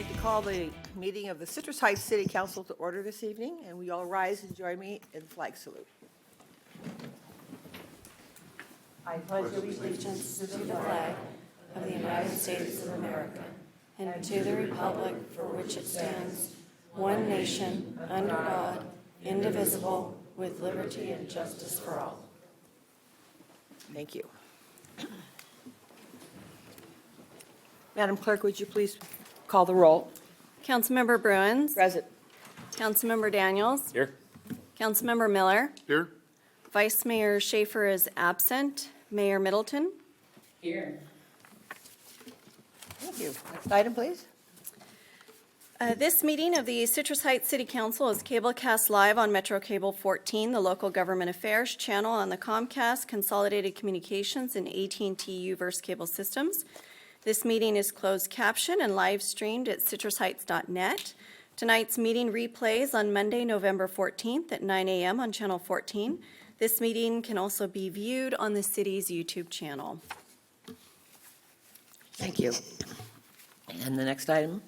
I'd like to call the meeting of the Citrus Heights City Council to order this evening, and we all rise and join me in flag salute. I pledge allegiance to the flag of the United States of America and to the republic for which it stands, one nation, under God, indivisible, with liberty and justice for all. Thank you. Madam Clerk, would you please call the roll? Councilmember Bruins. Present. Councilmember Daniels. Here. Councilmember Miller. Here. Vice Mayor Schaefer is absent. Mayor Middleton. Here. Thank you. Next item, please. This meeting of the Citrus Heights City Council is cablecast live on Metro Cable 14, the local government affairs channel on the Comcast, Consolidated Communications, and AT&T Uverse cable systems. This meeting is closed caption and live streamed at citrusheights.net. Tonight's meeting replays on Monday, November 14th at 9 a.m. on Channel 14. This meeting can also be viewed on the city's YouTube channel. Thank you. And the next item?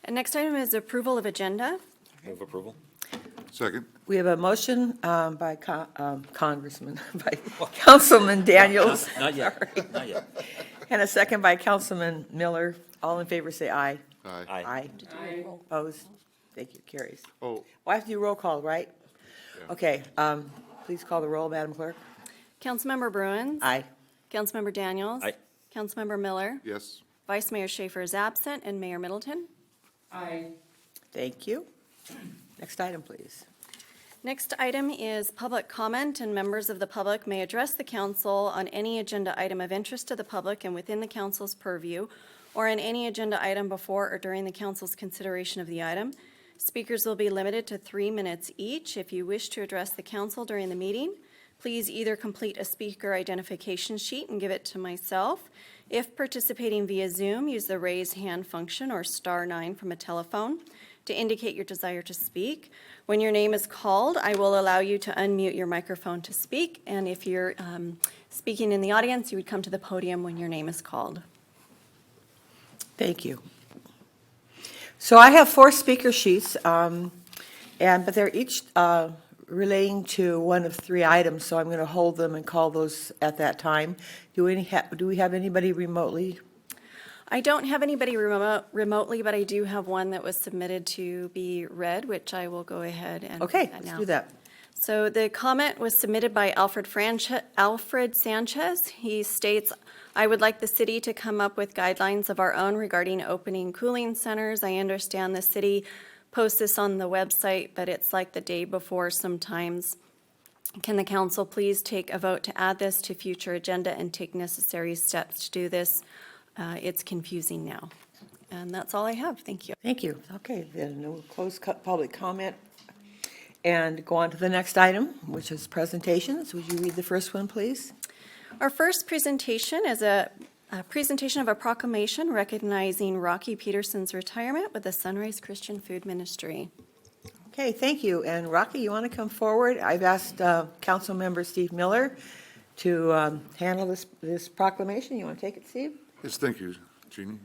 And next item is approval of agenda. Move approval. Second. We have a motion by Congressman, by Councilman Daniels. Not yet. Sorry. Not yet. And a second by Councilman Miller. All in favor, say aye. Aye. Aye. Aye. Opposed? Thank you, carries. Oh, Well, I have to do roll call, right? Okay, please call the roll, Madam Clerk. Councilmember Bruins. Aye. Councilmember Daniels. Aye. Councilmember Miller. yes. Vice Mayor Schaefer is absent, and Mayor Middleton. Aye. Thank you. Next item, please. Next item is public comment, and members of the public may address the council on any agenda item of interest to the public and within the council's purview, or on any agenda item before or during the council's consideration of the item. Speakers will be limited to 3 minutes each. If you wish to address the council during the meeting, please either complete a speaker identification sheet and give it to myself. If participating via Zoom, use the raise hand function or *9 from a telephone to indicate your desire to speak. When your name is called, I will allow you to unmute your microphone to speak. And if you're speaking in the audience, you would come to the podium when your name is called. Thank you. So I have 4 speaker sheets, but they're each relating to one of 3 items, so I'm going to hold them and call those at that time. Do we have anybody remotely? I don't have anybody remotely, but I do have one that was submitted to be read, which I will go ahead and Okay, read that let's now. do that. So the comment was submitted by Alfred Sanchez. He states, I would like the city to come up with guidelines of our own regarding opening cooling centers. I understand the city posts this on the website, but it's like the day before sometimes. Can the council please take a vote to add this to future agenda and take necessary steps to do this? It's confusing now. And that's all I have. Thank you. Thank you. Okay, then no closed public comment. And go on to the next item, which is presentations. Would you read the first one, please? Our first presentation is a presentation of a proclamation recognizing Rocky Peterson's retirement with the Sunrise Christian Food Ministry. Okay, thank you. And Rocky, you want to come forward? I've asked Councilmember Steve Miller to handle this proclamation. You want to take it, Steve? Yes, thank you, Jeannie.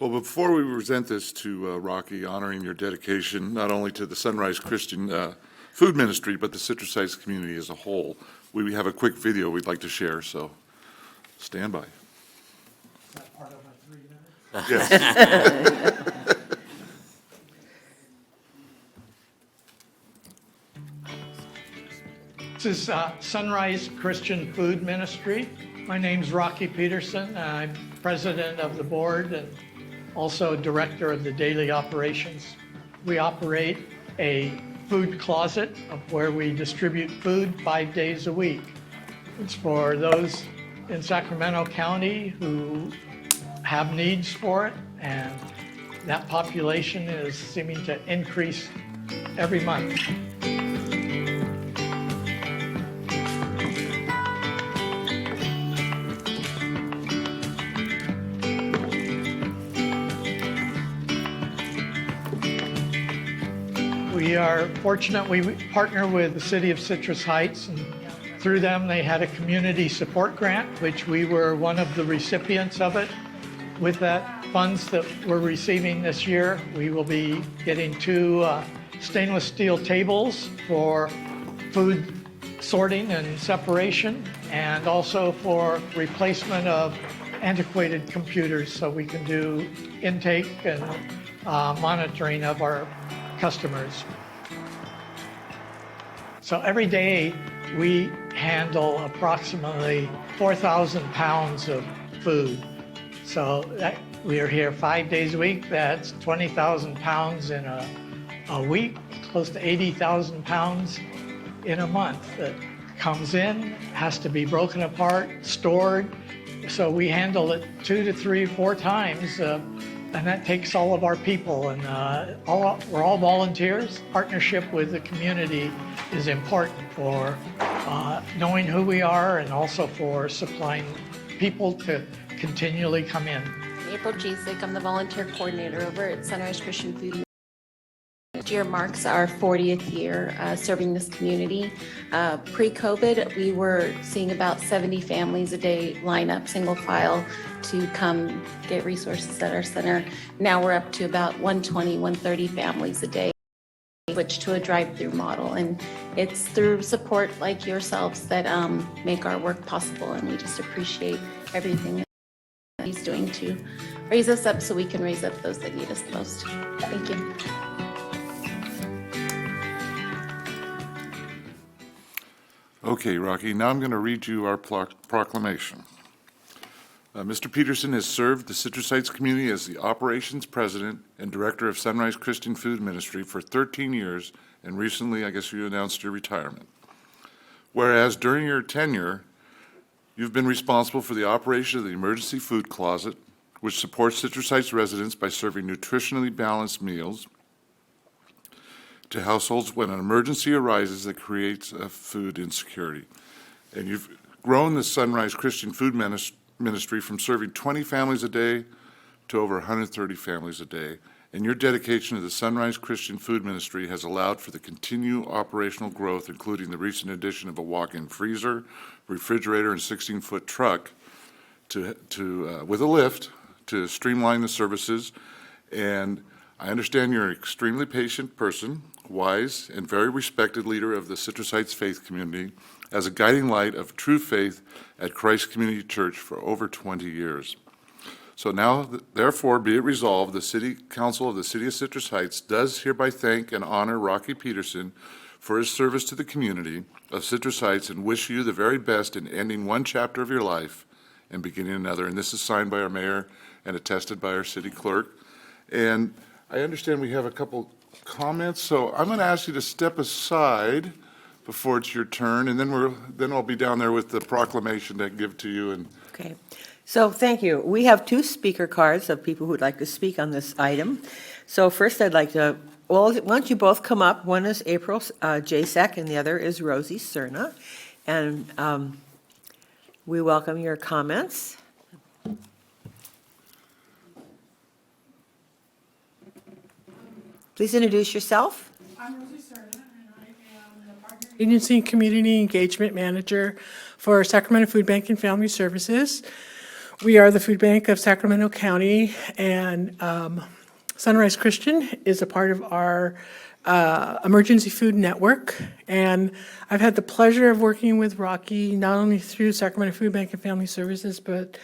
Well, before we present this to Rocky, honoring your dedication not only to the Sunrise Christian Food Ministry, but the Citrus Heights community as a whole, we have a quick video we'd like to share, so stand by. Is that part of my 3 minutes? Yes. This is Sunrise Christian Food Ministry. My name's Rocky Peterson. I'm president of the board and also director of the daily operations. We operate a food closet of where we distribute food 5 days a week. It's for those in Sacramento County who have needs for it, and that population is seeming to increase every month. We are fortunate we partner with the City of Citrus Heights, and through them they had a community support grant, which we were one of the recipients of it. With that funds that we're receiving this year, we will be getting 2 stainless steel tables for food sorting and separation, and also for replacement of antiquated computers so we can do intake and monitoring of our customers. So every day we handle approximately 4,000 pounds of food. So that, we are here 5 days a week. That's 20,000 pounds in a week, close to 80,000 pounds in a month that comes in, has to be broken apart, stored. So we handle it 2 to 3, 4 times, and that takes all of our people. And we're all volunteers. Partnership with the community is important for knowing who we are and also for supplying people to continually come in. April Jasek, I'm the volunteer coordinator over at Sunrise Christian Food. This year marks our 40th year serving this community. Pre-COVID, we were seeing about 70 families a day line up single file to come get resources at our center. Now we're up to about 120, 130 families a day. Switch to a drive-through model, and it's through support like yourselves that make our work possible, and we just appreciate everything that he's doing to raise us up so we can raise up those that need us the most. Thank you. Okay, Rocky, now I'm going to read you our proclamation. Mr. Peterson has served the Citrus Heights community as the operations president and director of Sunrise Christian Food Ministry for 13 years, and recently, I guess you announced your retirement. Whereas during your tenure, you've been responsible for the operation of the Emergency Food Closet, which supports Citrus Heights residents by serving nutritionally balanced meals to households when an emergency arises that creates food insecurity. And you've grown the Sunrise Christian Food Ministry from serving 20 families a day to over 130 families a day. And your dedication to the Sunrise Christian Food Ministry has allowed for the continued operational growth, including the recent addition of a walk-in freezer, refrigerator, and 16-foot truck with a lift to streamline the services. And I understand you're an extremely patient person, wise, and very respected leader of the Citrus Heights faith community as a guiding light of true faith at Christ Community Church for over 20 years. So now, therefore, be it resolved, the City Council of the City of Citrus Heights does hereby thank and honor Rocky Peterson for his service to the community of Citrus Heights and wish you the very best in ending one chapter of your life and beginning another. And this is signed by our mayor and attested by our city clerk. And I understand we have a couple comments, so I'm going to ask you to step aside before it's your turn, and then I'll be down there with the proclamation to give to you. And Okay, so thank you. We have 2 speaker cards of people who'd like to speak on this item. So first I'd like to, well, why don't you both come up? One is April Jasek and the other is Rosie Cerna. And we welcome your comments. Please introduce yourself. I'm Rosie Cerna, and I am the Partner Agency and Community Engagement Manager for Sacramento Food Bank and Family Services. We are the food bank of Sacramento County, and Sunrise Christian is a part of our emergency food network. And I've had the pleasure of working with Rocky not only through Sacramento Food Bank and Family Services, but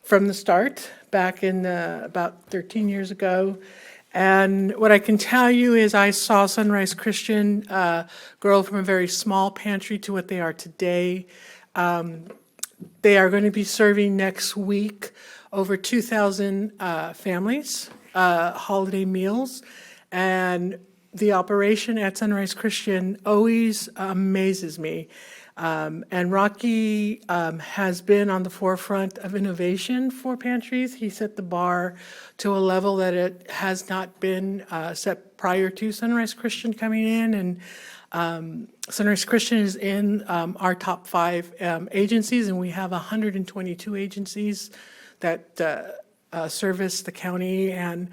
from the start back in about 13 years ago. And what I can tell you is I saw Sunrise Christian grow from a very small pantry to what they are today. They are going to be serving next week over 2,000 families, holiday meals. And the operation at Sunrise Christian always amazes me. And Rocky has been on the forefront of innovation for pantries. He set the bar to a level that it has not been set prior to Sunrise Christian coming in. And Sunrise Christian is in our top 5 agencies, and we have 122 agencies that service the county. And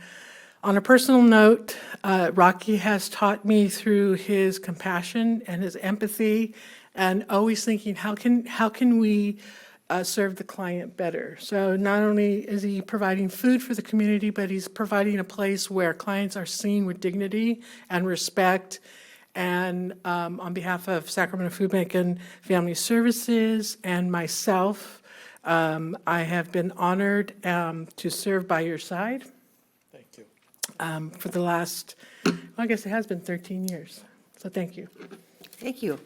on a personal note, Rocky has taught me through his compassion and his empathy, and always thinking, how can we serve the client better. So not only is he providing food for the community, but he's providing a place where clients are seen with dignity and respect. And on behalf of Sacramento Food Bank and Family Services and myself, I have been honored to serve by your side. Thank you. For the last, well, I guess it has been 13 years. So thank you. Thank you.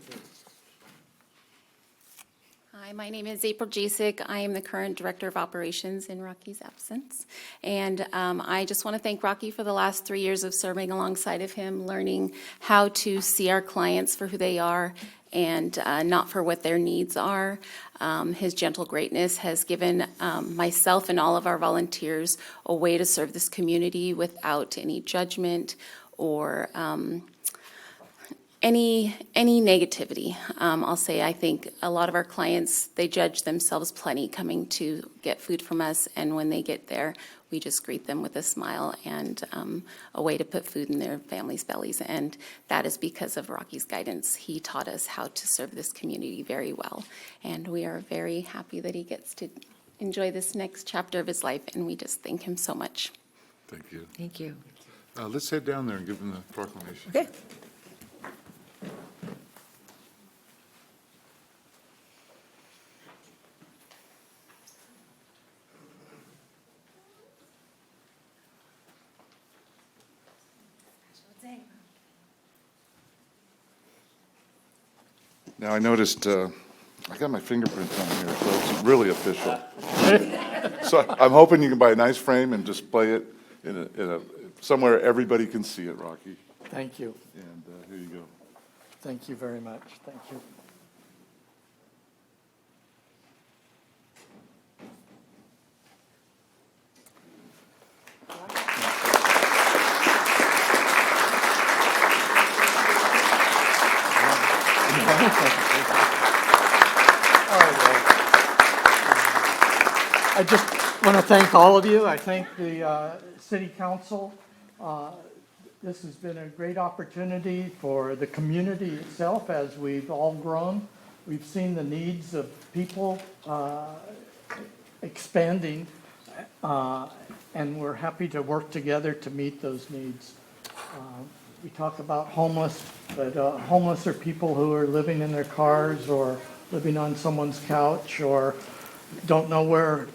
Hi, my name is April Jasek. I am the current Director of Operations in Rocky's absence. And I just want to thank Rocky for the last 3 years of serving alongside of him, learning how to see our clients for who they are and not for what their needs are. His gentle greatness has given myself and all of our volunteers a way to serve this community without any judgment or any negativity. I'll say I think a lot of our clients, they judge themselves plenty coming to get food from us, and when they get there, we just greet them with a smile and a way to put food in their families' bellies, and that is because of Rocky's guidance. He taught us how to serve this community very well, and we are very happy that he gets to enjoy this next chapter of his life, and we just thank him so much. Thank you. Thank you. Let's head down there and give them the proclamation. Okay. Now, I noticed, I got my fingerprints on here, so it's really official. So I'm hoping you can buy a nice frame and display it in a somewhere everybody can see it, Rocky. Thank you. And here you go. Thank you very much. Thank you. I just want to thank all of you. I thank the city council. This has been a great opportunity for the community itself as we've all grown. We've seen the needs of people expanding, and we're happy to work together to meet those needs. We talk about homeless, but homeless are people who are living in their cars or living on someone's couch or don't know where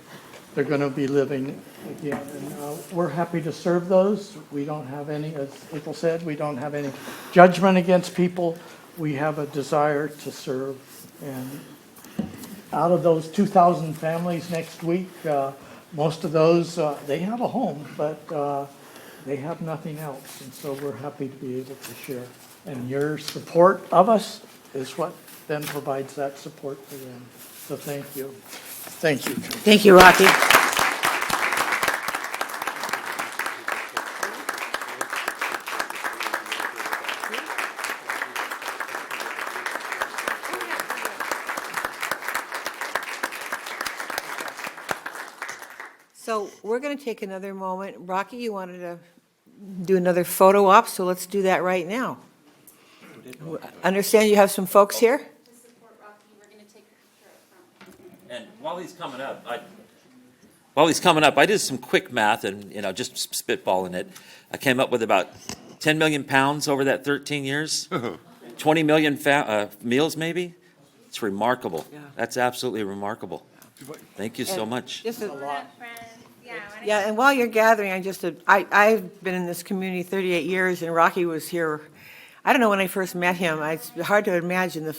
they're going to be living again. And we're happy to serve those. We don't have any, as April said, we don't have any judgment against people. We have a desire to serve. And out of those 2,000 families next week, most of those, they have a home, but they have nothing else. And so we're happy to be able to share. And your support of us is what then provides that support for them. So thank you. Thank you. Thank you, Rocky. So we're going to take another moment. Rocky, you wanted to do another photo op, so let's do that right now. Understand you have some folks here? And while he's coming up, I did some quick math and, just spitballing it. I came up with about 10 million pounds over that 13 years. 20 million meals, maybe? It's remarkable. That's absolutely remarkable. Thank you so much. Just yeah, and while you're gathering, I've been in this community 38 years, and Rocky was here. I don't know when I first met him. It's hard to imagine the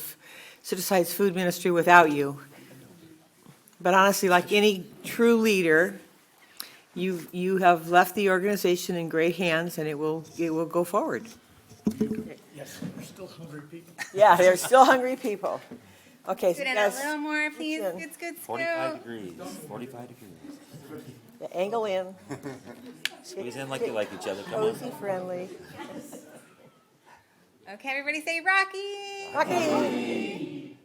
Citrus Food Ministry without you. But honestly, like any true leader, you have left the organization in great hands, and it will go forward. Yes, we're still hungry people. Yeah, there's still hungry people. Okay, so Sit in guys, a little more, please. in. It's good, 45 degrees, 45 degrees. the angle in, Squeeze in like you like each other, come on. cozy, friendly. Okay, everybody say Rocky. Rocky!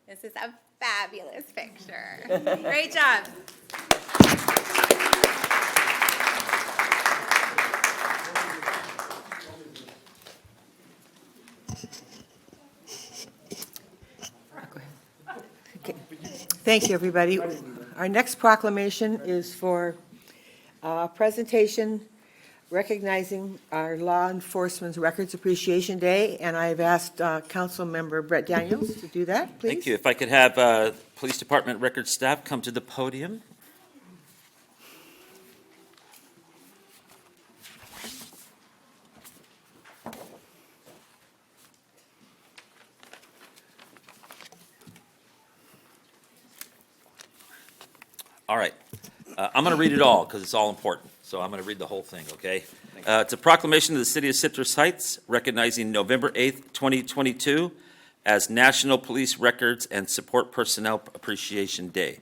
This is a fabulous picture. Great job. Okay. Thank you, everybody. Our next proclamation is for a presentation recognizing our Law Enforcement Records Appreciation Day, and I've asked Councilmember Brett Daniels to do that, please. Thank you. If I could have Police Department record staff come to the podium. All right. I'm going to read it all because it's all important. So I'm going to read the whole thing, okay? It's a proclamation of the City of Citrus Heights recognizing November 8th, 2022 as National Police Records and Support Personnel Appreciation Day.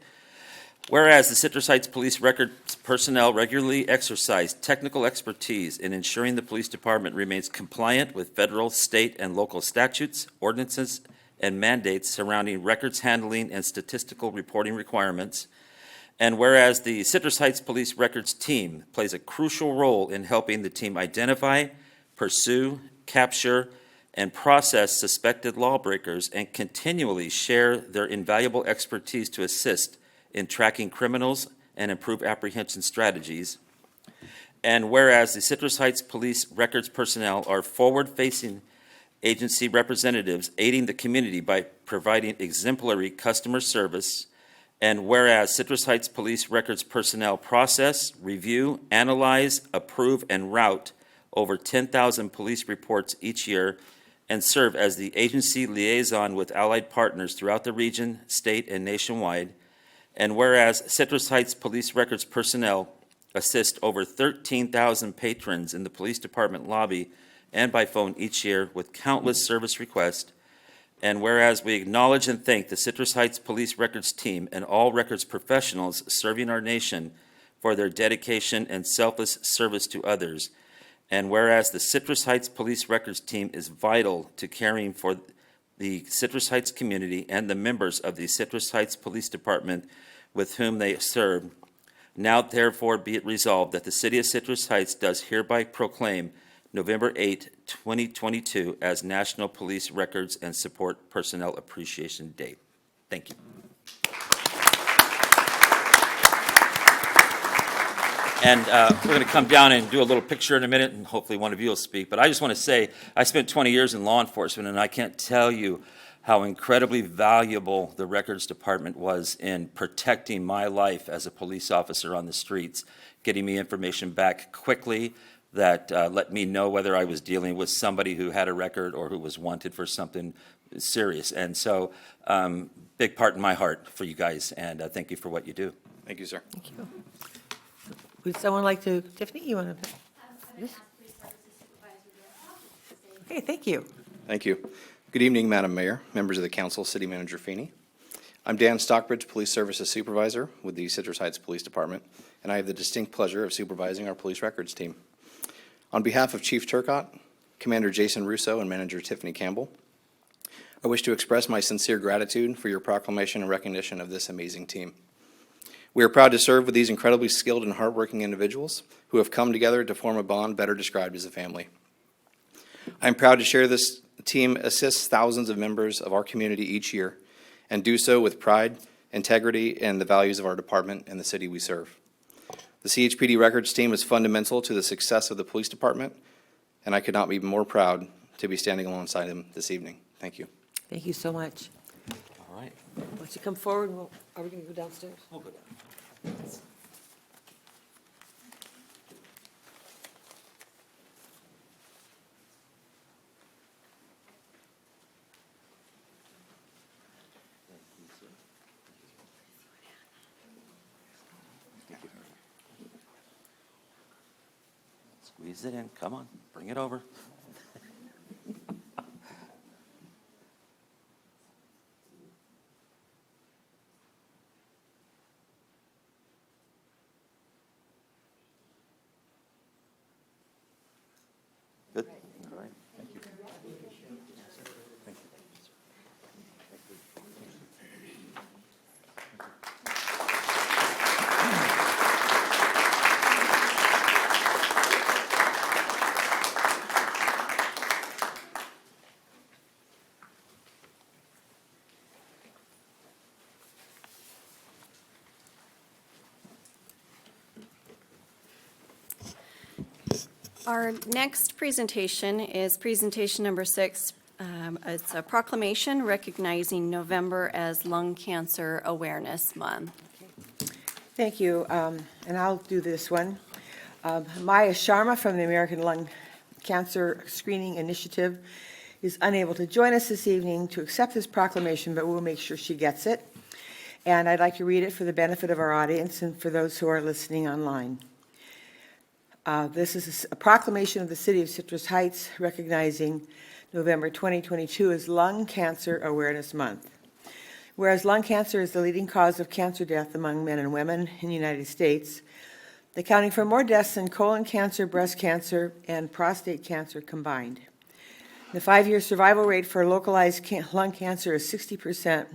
Whereas the Citrus Heights Police Records personnel regularly exercise technical expertise in ensuring the police department remains compliant with federal, state, and local statutes, ordinances, and mandates surrounding records handling and statistical reporting requirements. And whereas the Citrus Heights Police Records team plays a crucial role in helping the team identify, pursue, capture, and process suspected lawbreakers and continually share their invaluable expertise to assist in tracking criminals and improve apprehension strategies. And whereas the Citrus Heights Police Records personnel are forward-facing agency representatives aiding the community by providing exemplary customer service. And whereas Citrus Heights Police Records personnel process, review, analyze, approve, and route over 10,000 police reports each year and serve as the agency liaison with allied partners throughout the region, state, and nationwide. And whereas Citrus Heights Police Records personnel assist over 13,000 patrons in the police department lobby and by phone each year with countless service requests. And whereas we acknowledge and thank the Citrus Heights Police Records team and all records professionals serving our nation for their dedication and selfless service to others. And whereas the Citrus Heights Police Records team is vital to caring for the Citrus Heights community and the members of the Citrus Heights Police Department with whom they serve, now therefore be it resolved that the City of Citrus Heights does hereby proclaim November 8, 2022 as National Police Records and Support Personnel Appreciation Day. Thank you. And we're going to come down and do a little picture in a minute, and hopefully one of you will speak. But I just want to say, I spent 20 years in law enforcement, and I can't tell you how incredibly valuable the records department was in protecting my life as a police officer on the streets, getting me information back quickly that let me know whether I was dealing with somebody who had a record or who was wanted for something serious. And so, big part in my heart for you guys, and thank you for what you do. Thank you, sir. Thank you. Would someone like to, Tiffany, you want to? Okay, thank you. Thank you. Good evening, Madam Mayor, members of the council, City Manager Feeney. I'm Dan Stockbridge, Police Services Supervisor with the Citrus Heights Police Department, and I have the distinct pleasure of supervising our police records team. On behalf of Chief Turcotte, Commander Jason Russo, and Manager Tiffany Campbell, I wish to express my sincere gratitude for your proclamation and recognition of this amazing team. We are proud to serve with these incredibly skilled and hardworking individuals who have come together to form a bond better described as a family. I am proud to share this team assists thousands of members of our community each year and do so with pride, integrity, and the values of our department and the city we serve. The CHPD records team is fundamental to the success of the police department, and I could not be more proud to be standing alongside them this evening. Thank you. Thank you so much. All right. Once you come forward, are we going to go downstairs? We'll go down. Squeeze it in. Come on. Bring it over. Good. All right. Thank you. Thank you. Our next presentation is presentation number 6. It's a proclamation recognizing November as Lung Cancer Awareness Month. Thank you, and I'll do this one. Maya Sharma from the American Lung Cancer Screening Initiative is unable to join us this evening to accept this proclamation, but we'll make sure she gets it. And I'd like to read it for the benefit of our audience and for those who are listening online. This is a proclamation of the City of Citrus Heights recognizing November 2022 as Lung Cancer Awareness Month. Whereas lung cancer is the leading cause of cancer death among men and women in the United States, accounting for more deaths than colon cancer, breast cancer, and prostate cancer combined. The 5-year survival rate for localized lung cancer is 60%,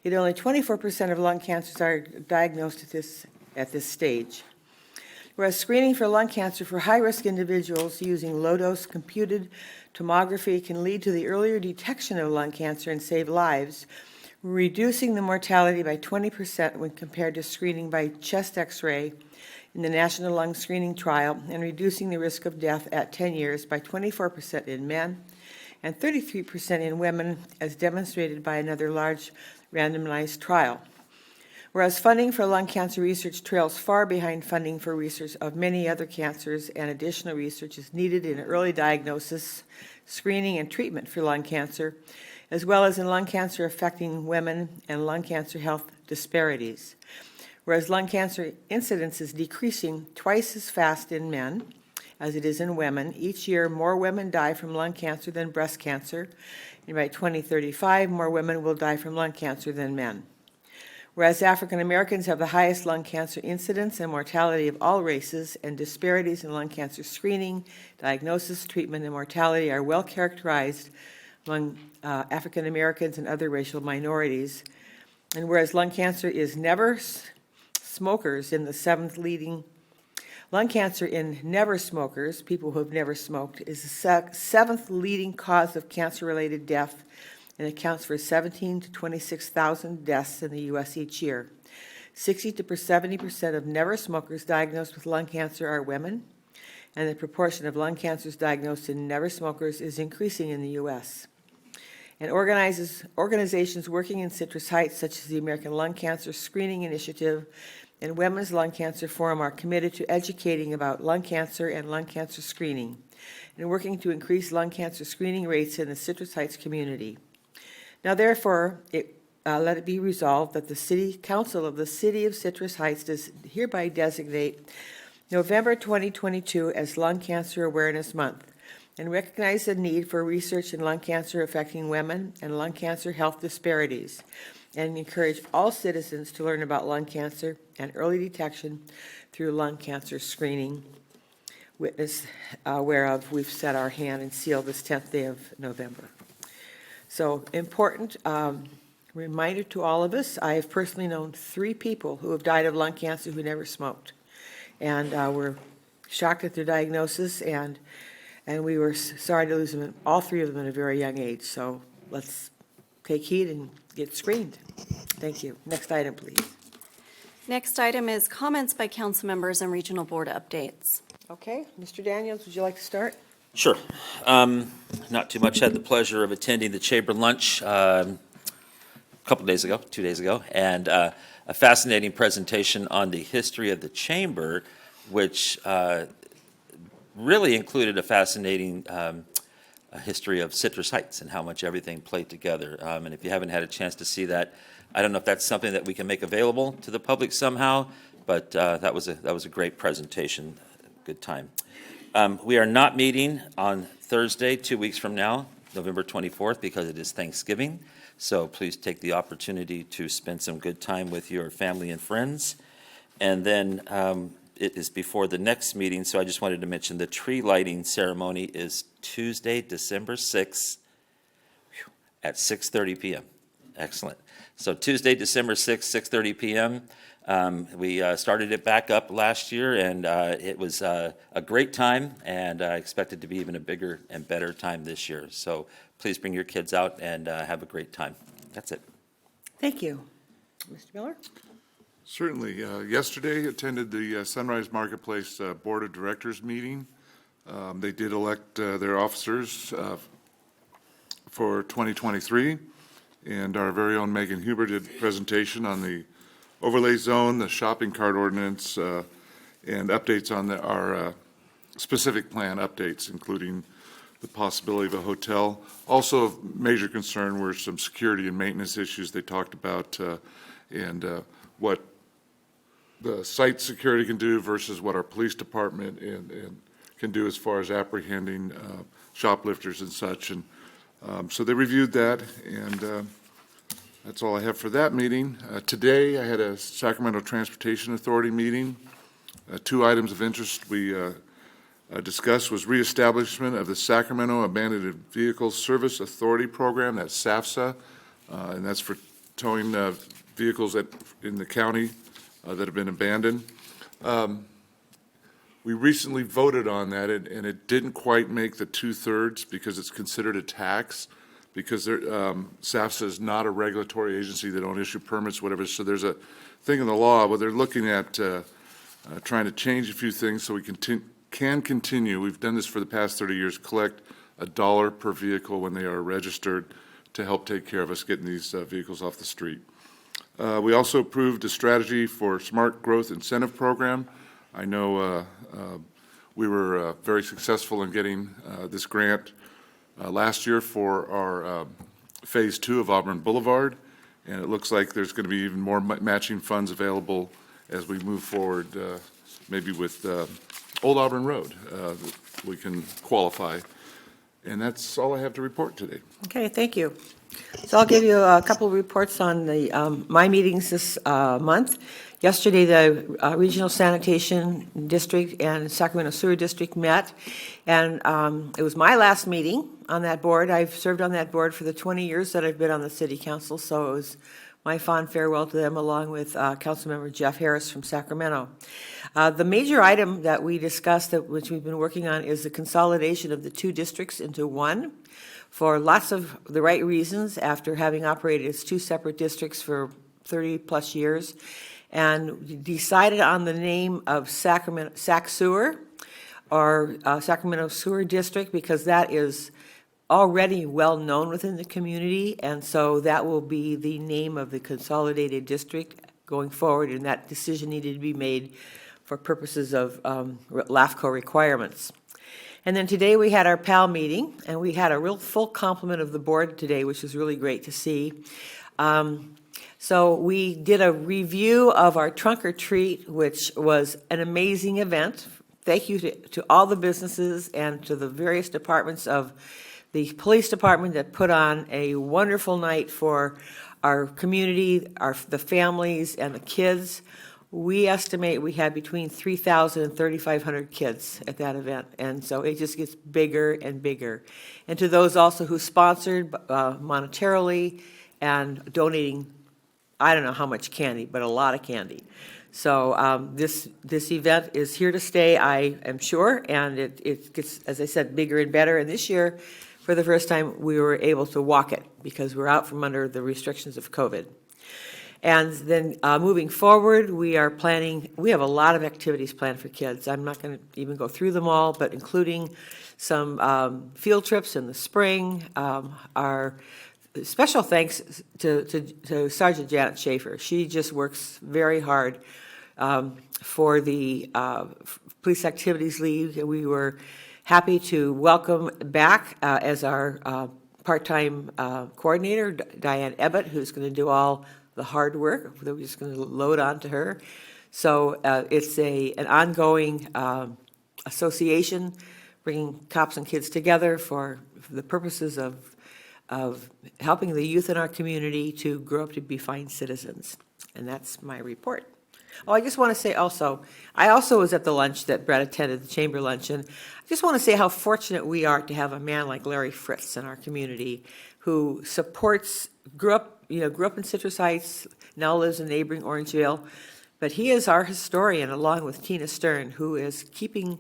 yet only 24% of lung cancers are diagnosed at this stage. Whereas screening for lung cancer for high-risk individuals using low-dose computed tomography can lead to the earlier detection of lung cancer and save lives, reducing the mortality by 20% when compared to screening by chest X-ray in the National Lung Screening Trial, and reducing the risk of death at 10 years by 24% in men and 33% in women, as demonstrated by another large randomized trial. Whereas funding for lung cancer research trails far behind funding for research of many other cancers, and additional research is needed in early diagnosis, screening, and treatment for lung cancer, as well as in lung cancer affecting women and lung cancer health disparities. Whereas lung cancer incidence is decreasing twice as fast in men as it is in women. Each year, more women die from lung cancer than breast cancer, and by 2035, more women will die from lung cancer than men. Whereas African Americans have the highest lung cancer incidence and mortality of all races, and disparities in lung cancer screening, diagnosis, treatment, and mortality are well characterized among African Americans and other racial minorities. And whereas lung cancer is never smokers in the seventh leading, lung cancer in never smokers, people who have never smoked, is the seventh leading cause of cancer-related death, and accounts for 17,000 to 26,000 deaths in the U.S. each year. 60 to 70% of never smokers diagnosed with lung cancer are women, and the proportion of lung cancers diagnosed in never smokers is increasing in the U.S. And organizations working in Citrus Heights, such as the American Lung Cancer Screening Initiative and Women's Lung Cancer Forum, are committed to educating about lung cancer and lung cancer screening, and working to increase lung cancer screening rates in the Citrus Heights community. Now, therefore, let it be resolved that the City Council of the City of Citrus Heights does hereby designate November 2022 as Lung Cancer Awareness Month, and recognize the need for research in lung cancer affecting women and lung cancer health disparities, and encourage all citizens to learn about lung cancer and early detection through lung cancer screening, witness whereof we've set our hand and sealed this 10th day of November. So, important reminder to all of us, I have personally known 3 people who have died of lung cancer who never smoked. And we're shocked at their diagnosis, and we were sorry to lose them, all 3 of them at a very young age. So let's take heed and get screened. Thank you. Next item, please. Next item is comments by council members and regional board updates. Okay, Mr. Daniels, would you like to start? Sure. Not too much. Had the pleasure of attending the Chamber lunch a couple days ago, 2 days ago, and a fascinating presentation on the history of the Chamber, which really included a fascinating history of Citrus Heights and how much everything played together. And if you haven't had a chance to see that, I don't know if that's something that we can make available to the public somehow, but that was a great presentation. Good time. We are not meeting on Thursday, 2 weeks from now, November 24th, because it is Thanksgiving. So please take the opportunity to spend some good time with your family and friends. And then it is before the next meeting, so I just wanted to mention the tree lighting ceremony is Tuesday, December 6th at 6:30 p.m. Excellent. So Tuesday, December 6th, 6:30 p.m. We started it back up last year, and it was a great time, and I expect it to be even a bigger and better time this year. So please bring your kids out and have a great time. That's it. Thank you. Mr. Miller? Certainly. Yesterday, attended the Sunrise Marketplace Board of Directors meeting. They did elect their officers for 2023, and our very own Megan Huber did a presentation on the overlay zone, the shopping cart ordinance, and updates on our specific plan updates, including the possibility of a hotel. Also of major concern were some security and maintenance issues they talked about, and what the site security can do versus what our police department and can do as far as apprehending shoplifters and such. And so they reviewed that, and that's all I have for that meeting. Today, I had a Sacramento Transportation Authority meeting. Two items of interest we discussed was reestablishment of the Sacramento Abandoned Vehicles Service Authority Program, that's SAFSA, and that's for towing vehicles in the county that have been abandoned. We recently voted on that, and it didn't quite make the 2/3 because it's considered a tax, because SAFSA is not a regulatory agency. They don't issue permits, whatever. So there's a thing in the law where they're looking at trying to change a few things so we can continue. We've done this for the past 30 years, collect $1 per vehicle when they are registered to help take care of us getting these vehicles off the street. We also approved a strategy for Smart Growth Incentive Program. I know we were very successful in getting this grant last year for our Phase 2 of Auburn Boulevard, and it looks like there's going to be even more matching funds available as we move forward, maybe with Old Auburn Road. We can qualify. And that's all I have to report today. Okay, thank you. So I'll give you a couple of reports on the my meetings this month. Yesterday, the Regional Sanitation District and Sacramento Sewer District met, and it was my last meeting on that board. I've served on that board for the 20 years that I've been on the City Council, so it was my fond farewell to them, along with Councilmember Jeff Harris from Sacramento. The major item that we discussed, which we've been working on, is the consolidation of the two districts into one, for lots of the right reasons, after having operated as two separate districts for 30-plus years, and decided on the name of Sac Sewer, or Sacramento Sewer District, because that is already well-known within the community, and so that will be the name of the consolidated district going forward, and that decision needed to be made for purposes of LAFCO requirements. And then today we had our PAL meeting, and we had a real full complement of the board today, which was really great to see. So we did a review of our trunk or treat, which was an amazing event. Thank you to all the businesses and to the various departments of the police department that put on a wonderful night for our community, the families and the kids. We estimate we had between 3,000 and 3,500 kids at that event, and so it just gets bigger and bigger. And to those also who sponsored monetarily and donating, I don't know how much candy, but a lot of candy. So this event is here to stay, I am sure, and it gets, as I said, bigger and better. And this year, for the first time, we were able to walk it because we're out from under the restrictions of COVID. And then moving forward, we have a lot of activities planned for kids. I'm not going to even go through them all, but including some field trips in the spring. Our special thanks to Sergeant Janet Schaefer. She just works very hard for the Police Activities League. We were happy to welcome back as our part-time coordinator, Diane Ebbett, who's going to do all the hard work that we're just going to load onto her. So it's an ongoing association, bringing cops and kids together for the purposes of helping the youth in our community to grow up to be fine citizens. And that's my report. Oh, I just want to say also, I also was at the lunch that Brett attended, the chamber lunch, and I just want to say how fortunate we are to have a man like Larry Fritz in our community who supports, grew up in Citrus Heights, now lives in neighboring Orangevale, but he is our historian, along with Tina Stern, who is keeping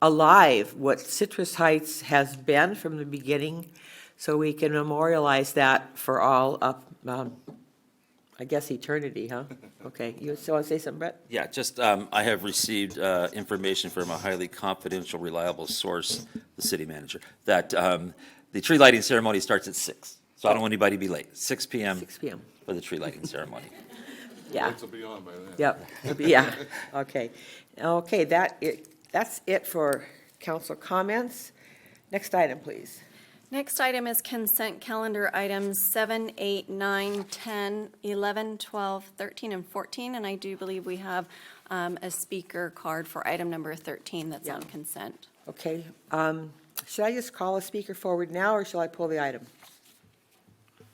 alive what Citrus Heights has been from the beginning, so we can memorialize that for all I guess eternity, huh? Okay, you still want to say something, Brett? Yeah, just, I have received information from a highly confidential, reliable source, the city manager, that the tree lighting ceremony starts at 6. So I don't want anybody to be late. 6 PM 6 PM. for the tree lighting ceremony. Yeah. Lights will be on by then. Yep, yeah, okay. Okay, that's it for council comments. Next item, please. Next item is consent calendar items 7, 8, 9, 10, 11, 12, 13, and 14. And I do believe we have a speaker card for item number 13 that's on consent. Okay, should I just call a speaker forward now, or shall I pull the item?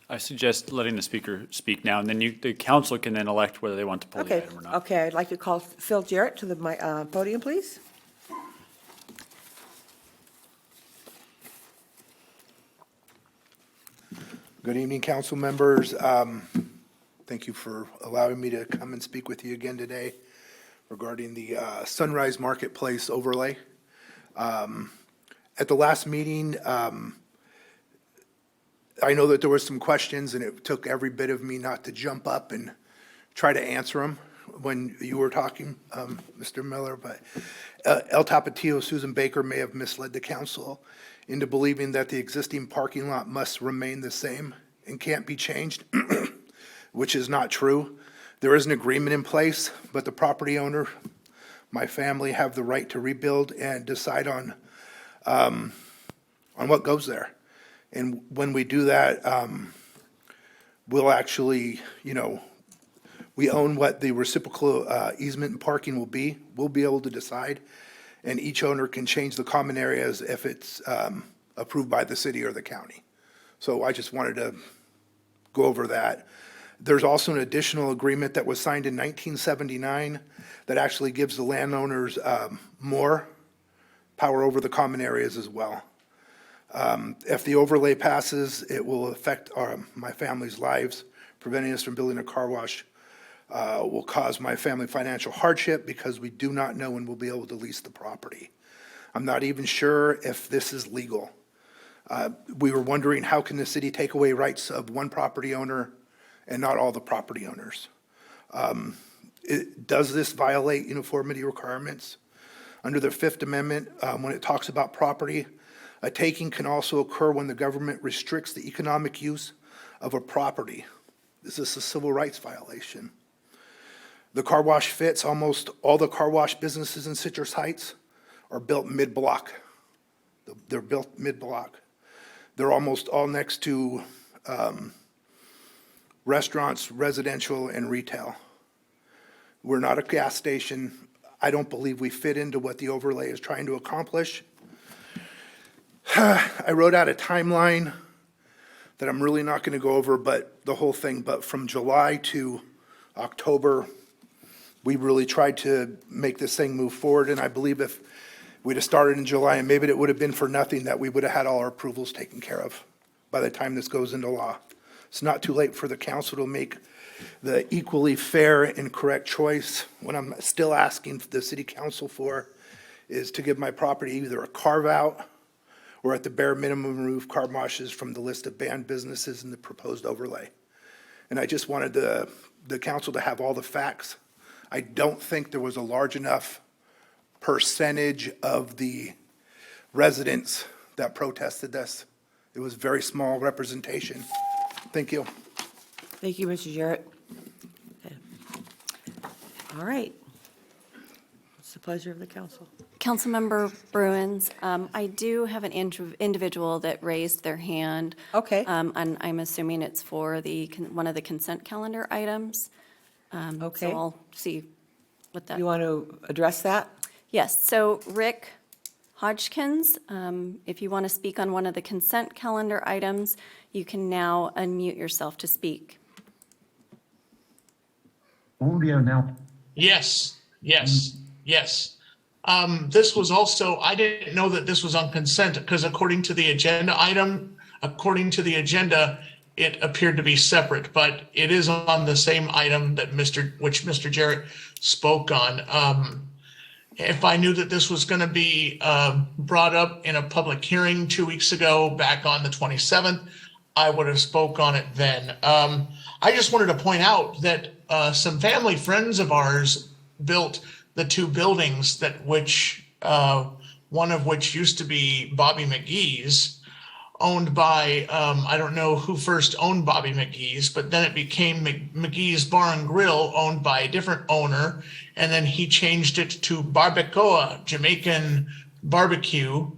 I suggest letting the speaker speak now, and then the council can then elect whether they want to pull the Okay, item or not. okay, I'd like to call Phil Jarrett to the podium, please. Good evening, council members. Thank you for allowing me to come and speak with you again today regarding the Sunrise Marketplace overlay. At the last meeting, I know that there were some questions, and it took every bit of me not to jump up and try to answer them when you were talking, Mr. Miller, but El Tapatio, Susan Baker may have misled the council into believing that the existing parking lot must remain the same and can't be changed, which is not true. There is an agreement in place, but the property owner, my family, have the right to rebuild and decide on what goes there. And when we do that, we'll actually, we own what the reciprocal easement and parking will be. We'll be able to decide, and each owner can change the common areas if it's approved by the city or the county. So I just wanted to go over that. There's also an additional agreement that was signed in 1979 that actually gives the landowners more power over the common areas as well. If the overlay passes, it will affect my family's lives. Preventing us from building a car wash will cause my family financial hardship because we do not know when we'll be able to lease the property. I'm not even sure if this is legal. We were wondering, how can the city take away rights of one property owner and not all the property owners? Does this violate uniformity requirements? Under the Fifth Amendment, when it talks about property, a taking can also occur when the government restricts the economic use of a property. This is a civil rights violation. The car wash fits. Almost all the car wash businesses in Citrus Heights are built mid-block. They're built mid-block. They're almost all next to restaurants, residential, and retail. We're not a gas station. I don't believe we fit into what the overlay is trying to accomplish. I wrote out a timeline that I'm really not going to go over, but the whole thing, but from July to October, we really tried to make this thing move forward, and I believe if we'd have started in July, and maybe it would have been for nothing, that we would have had all our approvals taken care of by the time this goes into law. It's not too late for the council to make the equally fair and correct choice. What I'm still asking the city council for is to give my property either a carve-out or at the bare minimum remove car washes from the list of banned businesses in the proposed overlay. And I just wanted the council to have all the facts. I don't think there was a large enough percentage of the residents that protested this. It was very small representation. Thank you. Thank you, Mr. Jarrett. Okay. All right. It's the pleasure of the council. Councilmember Bruins, I do have an individual that raised their hand. Okay. And I'm assuming it's for one of the consent calendar items. Okay. So I'll see what that. You want to address that? Yes, so Rick Hodgkins, if you want to speak on one of the consent calendar items, you can now unmute yourself to speak. Audio now. Yes. This was also, I didn't know that this was on consent because according to the agenda, it appeared to be separate, but it is on the same item that Mr. Jarrett spoke on. If I knew that this was going to be brought up in a public hearing 2 weeks ago, back on the 27th, I would have spoke on it then. I just wanted to point out that some family friends of ours built the two buildings one of which used to be Bobby McGee's, owned by, I don't know who first owned Bobby McGee's, but then it became McGee's Bar and Grill, owned by a different owner. And then he changed it to Barbacoa, Jamaican barbecue.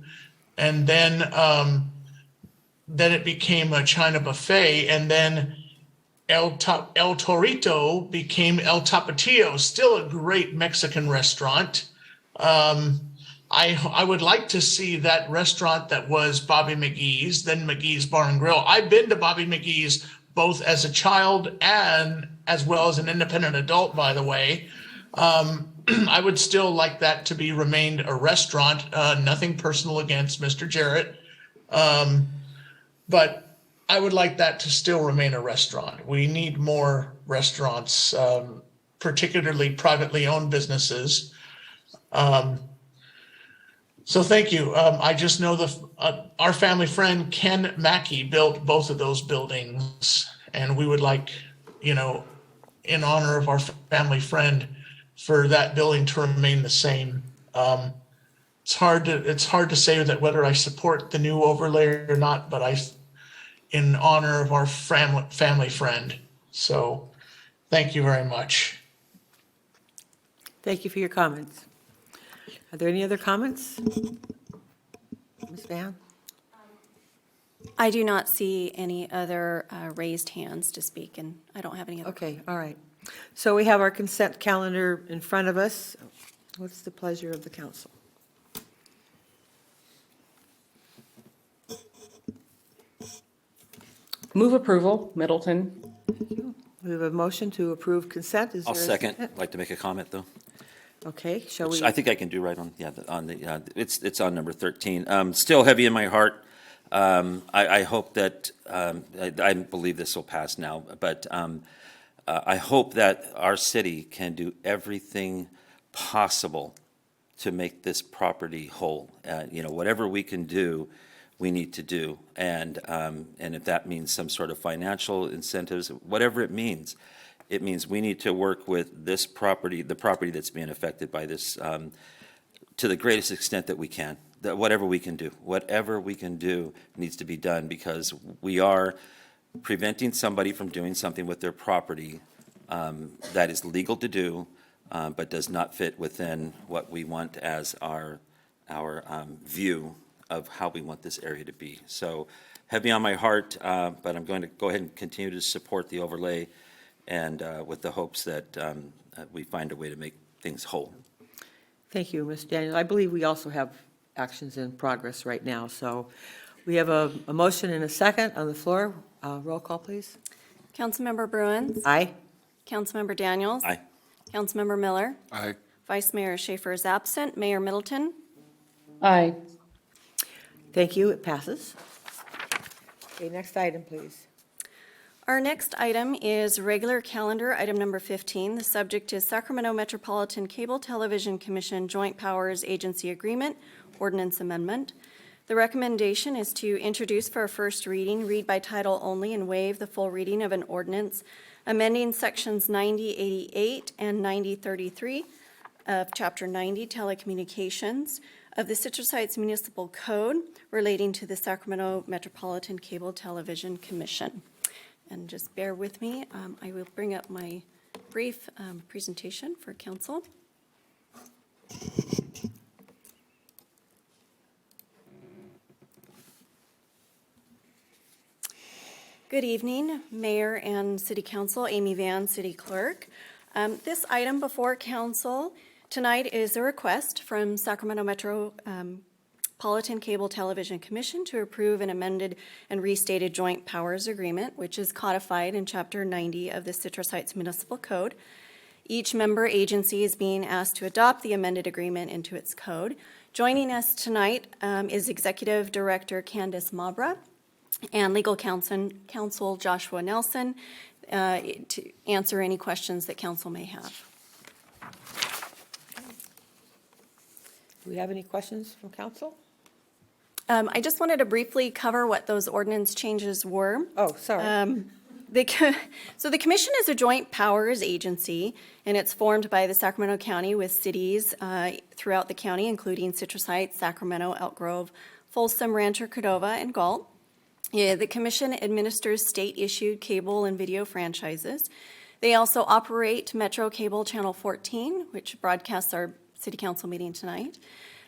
And then it became a China buffet. And then El Torito became El Tapatio, still a great Mexican restaurant. I would like to see that restaurant that was Bobby McGee's, then McGee's Bar and Grill. I've been to Bobby McGee's both as a child and as well as an independent adult, by the way. I would still like that to be remained a restaurant. Nothing personal against Mr. Jarrett. But I would like that to still remain a restaurant. We need more restaurants, particularly privately owned businesses. So thank you. I just know our family friend Ken Mackey built both of those buildings, and we would like, in honor of our family friend, for that building to remain the same. It's hard to say that whether I support the new overlay or not, but in honor of our family friend. So, thank you very much. Thank you for your comments. Are there any other comments? Ms. Van? I do not see any other raised hands to speak, and I don't have any other. Okay, all right. So we have our consent calendar in front of us. What's the pleasure of the council? Move approval, Middleton. We have a motion to approve consent. Is I'll there a second. I'd like to make a comment, though. Okay, shall we? I think I can do right on, it's on number 13. Still heavy in my heart. I hope that, I believe this will pass now, but I hope that our city can do everything possible to make this property whole. Whatever we can do, we need to do. And if that means some sort of financial incentives, whatever it means we need to work with this property, the property that's being affected by this, to the greatest extent that we can. That whatever we can do needs to be done, because we are preventing somebody from doing something with their property that is legal to do, but does not fit within what we want as our view of how we want this area to be. So heavy on my heart, but I'm going to go ahead and continue to support the overlay, and with the hopes that we find a way to make things whole. Thank you, Ms. Daniels. I believe we also have actions in progress right now. So we have a motion and a second on the floor. Roll call, please. Councilmember Bruins? Aye. Councilmember Daniels? Aye. Councilmember Miller? Aye. Vice Mayor Schaefer is absent. Mayor Middleton? Aye. Thank you. It passes. Okay, next item, please. Our next item is regular calendar, item number 15. The subject is Sacramento Metropolitan Cable Television Commission Joint Powers Agency Agreement, Ordinance Amendment. The recommendation is to introduce for a first reading, read by title only, and waive the full reading of an ordinance amending sections 9088 and 9033 of Chapter 90 Telecommunications of the Citrus Heights Municipal Code relating to the Sacramento Metropolitan Cable Television Commission. And just bear with me, I will bring up my brief presentation for council. Good evening, Mayor and City Council. Amy Van, City Clerk. This item before council tonight is a request from Sacramento Metropolitan Cable Television Commission to approve an amended and restated joint powers agreement, which is codified in Chapter 90 of the Citrus Heights Municipal Code. Each member agency is being asked to adopt the amended agreement into its code. Joining us tonight is Executive Director Candace Mabra and Legal Counsel Joshua Nelson to answer any questions that council may have. Do we have any questions from council? I just wanted to briefly cover what those ordinance changes were. Oh, sorry. So the commission is a joint powers agency, and it's formed by the Sacramento County with cities throughout the county, including Citrus Heights, Sacramento, Elk Grove, Folsom, Rancho Cordova, and Galt. Yeah, the commission administers state-issued cable and video franchises. They also operate Metro Cable Channel 14, which broadcasts our city council meeting tonight.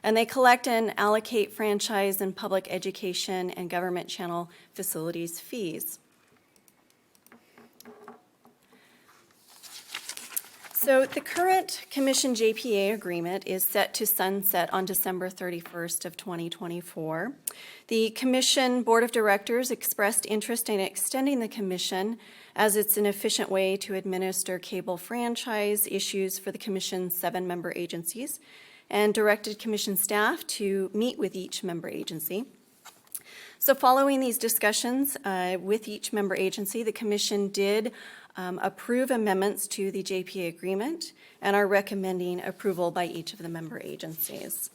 And they collect and allocate franchise and public education and government channel facilities fees. So the current commission JPA agreement is set to sunset on December 31st of 2024. The commission board of directors expressed interest in extending the commission as it's an efficient way to administer cable franchise issues for the commission's 7 member agencies, and directed commission staff to meet with each member agency. So following these discussions with each member agency, the commission did approve amendments to the JPA agreement and are recommending approval by each of the member agencies.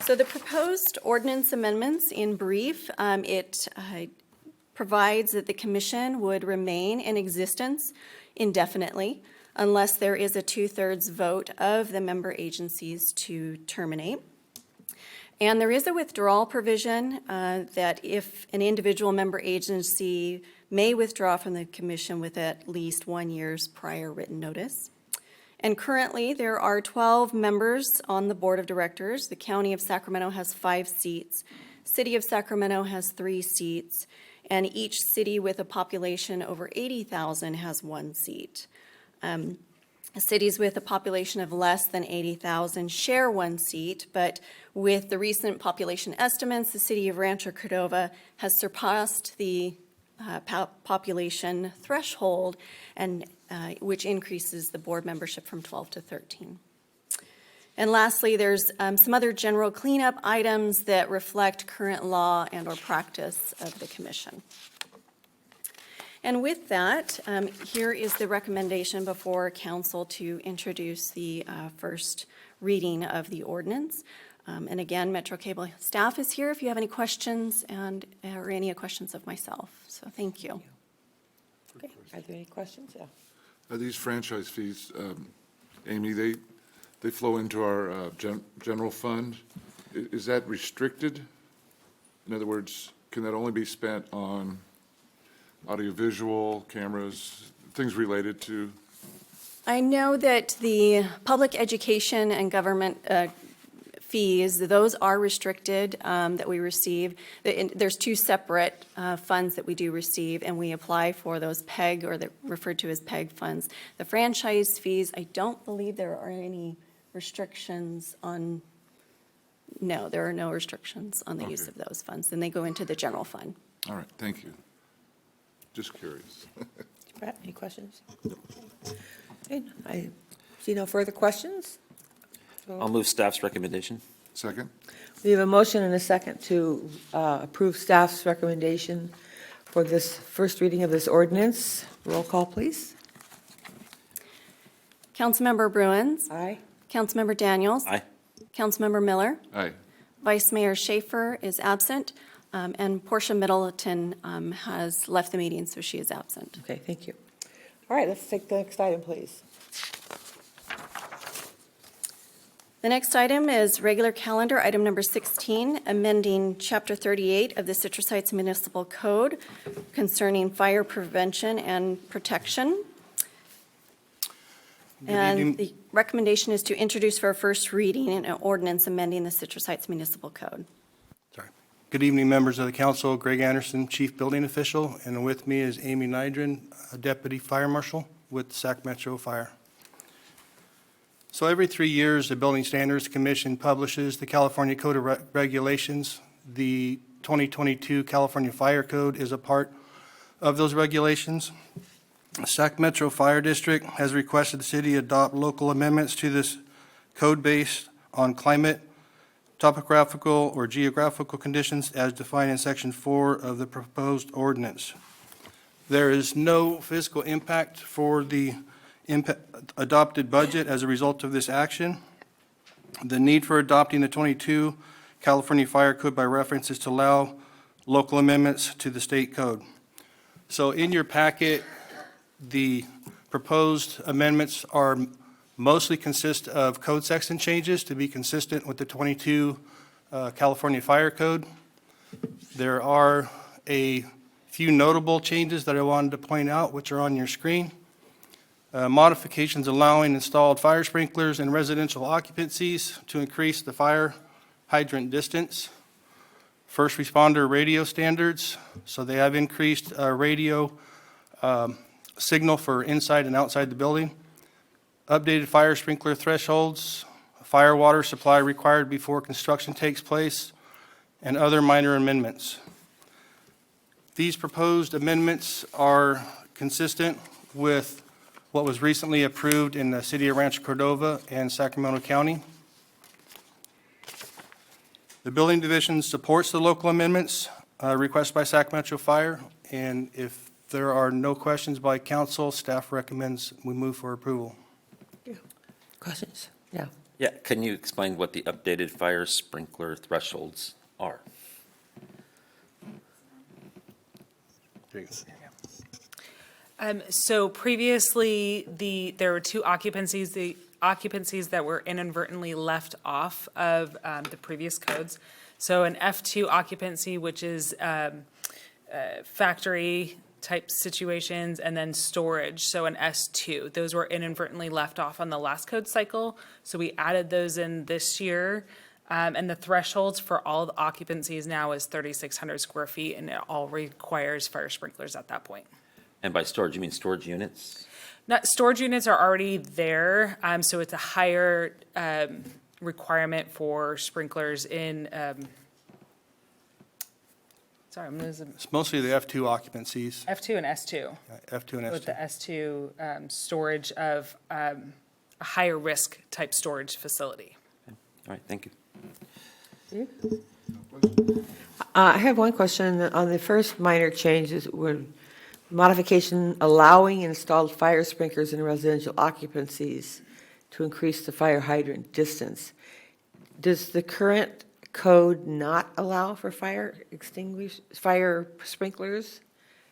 So the proposed ordinance amendments, in brief, it provides that the commission would remain in existence indefinitely unless there is a 2/3 vote of the member agencies to terminate. And there is a withdrawal provision that if an individual member agency may withdraw from the commission with at least 1 year's prior written notice. And currently, there are 12 members on the board of directors. The County of Sacramento has 5 seats. City of Sacramento has 3 seats. And each city with a population over 80,000 has 1 seat. Cities with a population of less than 80,000 share 1 seat, but with the recent population estimates, the city of Rancho Cordova has surpassed the population threshold, and which increases the board membership from 12 to 13. And lastly, there's some other general cleanup items that reflect current law and or practice of the commission. And with that, here is the recommendation before council to introduce the first reading of the ordinance. And again, Metro Cable staff is here if you have any questions or any questions of myself. So thank you. Okay, are there any questions? Yeah. Are these franchise fees, Amy, they flow into our general fund? Is that restricted? In other words, can that only be spent on audiovisual, cameras, things related to? I know that the public education and government fees, those are restricted that we receive. There's 2 separate funds that we do receive, and we apply for those PEG, or they're referred to as PEG funds. The franchise fees, I don't believe there are any restrictions on, no, there are no restrictions on the use of those funds, and they go into the general fund. All right, thank you. Just curious. Brett, any questions? Okay, I see no further questions. I'll move staff's recommendation. Second? We have a motion and a second to approve staff's recommendation for this first reading of this ordinance. Roll call, please. Councilmember Bruins. Aye. Councilmember Daniels. Aye. Councilmember Miller. Aye. Vice Mayor Schaefer is absent, and Portia Middleton has left the meeting, so she is absent. Okay, thank you. All right, let's take the next item, please. The next item is regular calendar, item number 16, amending Chapter 38 of the Citrus Heights Municipal Code concerning fire prevention and protection. And the recommendation is to introduce for a first reading an ordinance amending the Citrus Heights Municipal Code. Sorry. Good evening, members of the council. Greg Anderson, Chief Building Official, and with me is Amy Nydren, Deputy Fire Marshal with Sac Metro Fire. So every 3 years, the Building Standards Commission publishes the California Code of Regulations. The 2022 California Fire Code is a part of those regulations. Sac Metro Fire District has requested the city adopt local amendments to this code based on climate, topographical, or geographical conditions as defined in Section 4 of the proposed ordinance. There is no fiscal impact for the adopted budget as a result of this action. The need for adopting the 22 California Fire Code by reference is to allow local amendments to the state code. So in your packet, the proposed amendments are mostly consist of code section changes to be consistent with the 22 California Fire Code. There are a few notable changes that I wanted to point out, which are on your screen. Modifications allowing installed fire sprinklers in residential occupancies to increase the fire hydrant distance. First responder radio standards, so they have increased radio signal for inside and outside the building. Updated fire sprinkler thresholds, fire water supply required before construction takes place, and other minor amendments. These proposed amendments are consistent with what was recently approved in the city of Rancho Cordova and Sacramento County. The building division supports the local amendments requested by Sacramento Fire, and if there are no questions by council, staff recommends we move for approval. Questions? Yeah. Yeah, can you explain what the updated fire sprinkler thresholds are? So previously, there were two occupancies, the occupancies that were inadvertently left off of the previous codes. So an F2 occupancy, which is factory type situations, and then storage, so an S2. Those were inadvertently left off on the last code cycle, so we added those in this year. And the thresholds for all the occupancies now is 3,600 square feet, and it all requires fire sprinklers at that point. And by storage, you mean storage units? Storage units are already there, so it's a higher requirement for sprinklers in, sorry, I'm losing, It's mostly the F2 occupancies, F2 and S2. F2 and With the S2. S2 storage of a higher risk type storage facility. All right, thank you. I have one question on the first minor changes, were modification allowing installed fire sprinklers in residential occupancies to increase the fire hydrant distance. Does the current code not allow for fire sprinklers?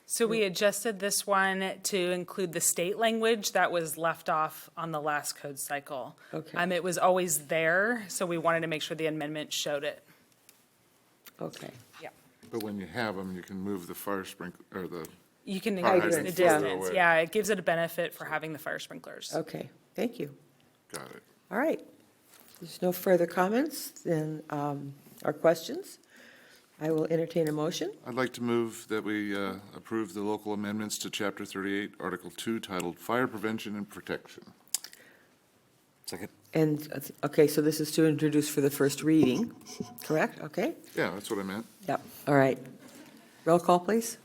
So we adjusted this one to include the state language that was left off on the last code cycle. Okay. It was always there, so we wanted to make sure the amendment showed it. Okay. Yeah. But when you have them, you can move the fire sprinkler, or the, You can Fire increase the hydrants further distance. away. Yeah, it gives it a benefit for having the fire sprinklers. Okay, thank you. got it. All right. There's no further comments, then, or questions. I will entertain a motion. I'd like to move that we approve the local amendments to Chapter 38, Article 2, titled Fire Prevention and Protection. Second. And, okay, so this is to introduce for the first reading, correct? Okay? Yeah, that's what I meant. Yep, all right. Roll call, please.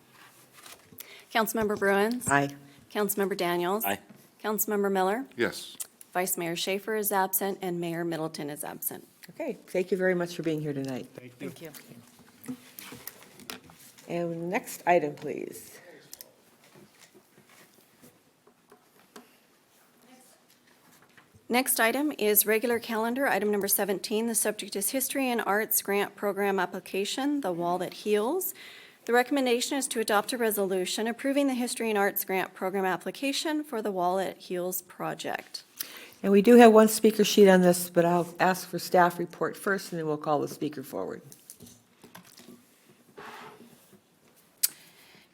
Councilmember Bruins? Aye. Councilmember Daniels? Aye. Councilmember Miller? Yes. Vice Mayor Schaefer is absent, and Mayor Middleton is absent. Okay, thank you very much for being here tonight. Thank you. And next item, please. Next item is regular calendar, item number 17. The subject is History and Arts Grant Program Application, The Wall That Heals. The recommendation is to adopt a resolution approving the History and Arts Grant Program application for the Wall That Heals project. And we do have one speaker sheet on this, but I'll ask for staff report first, and then we'll call the speaker forward.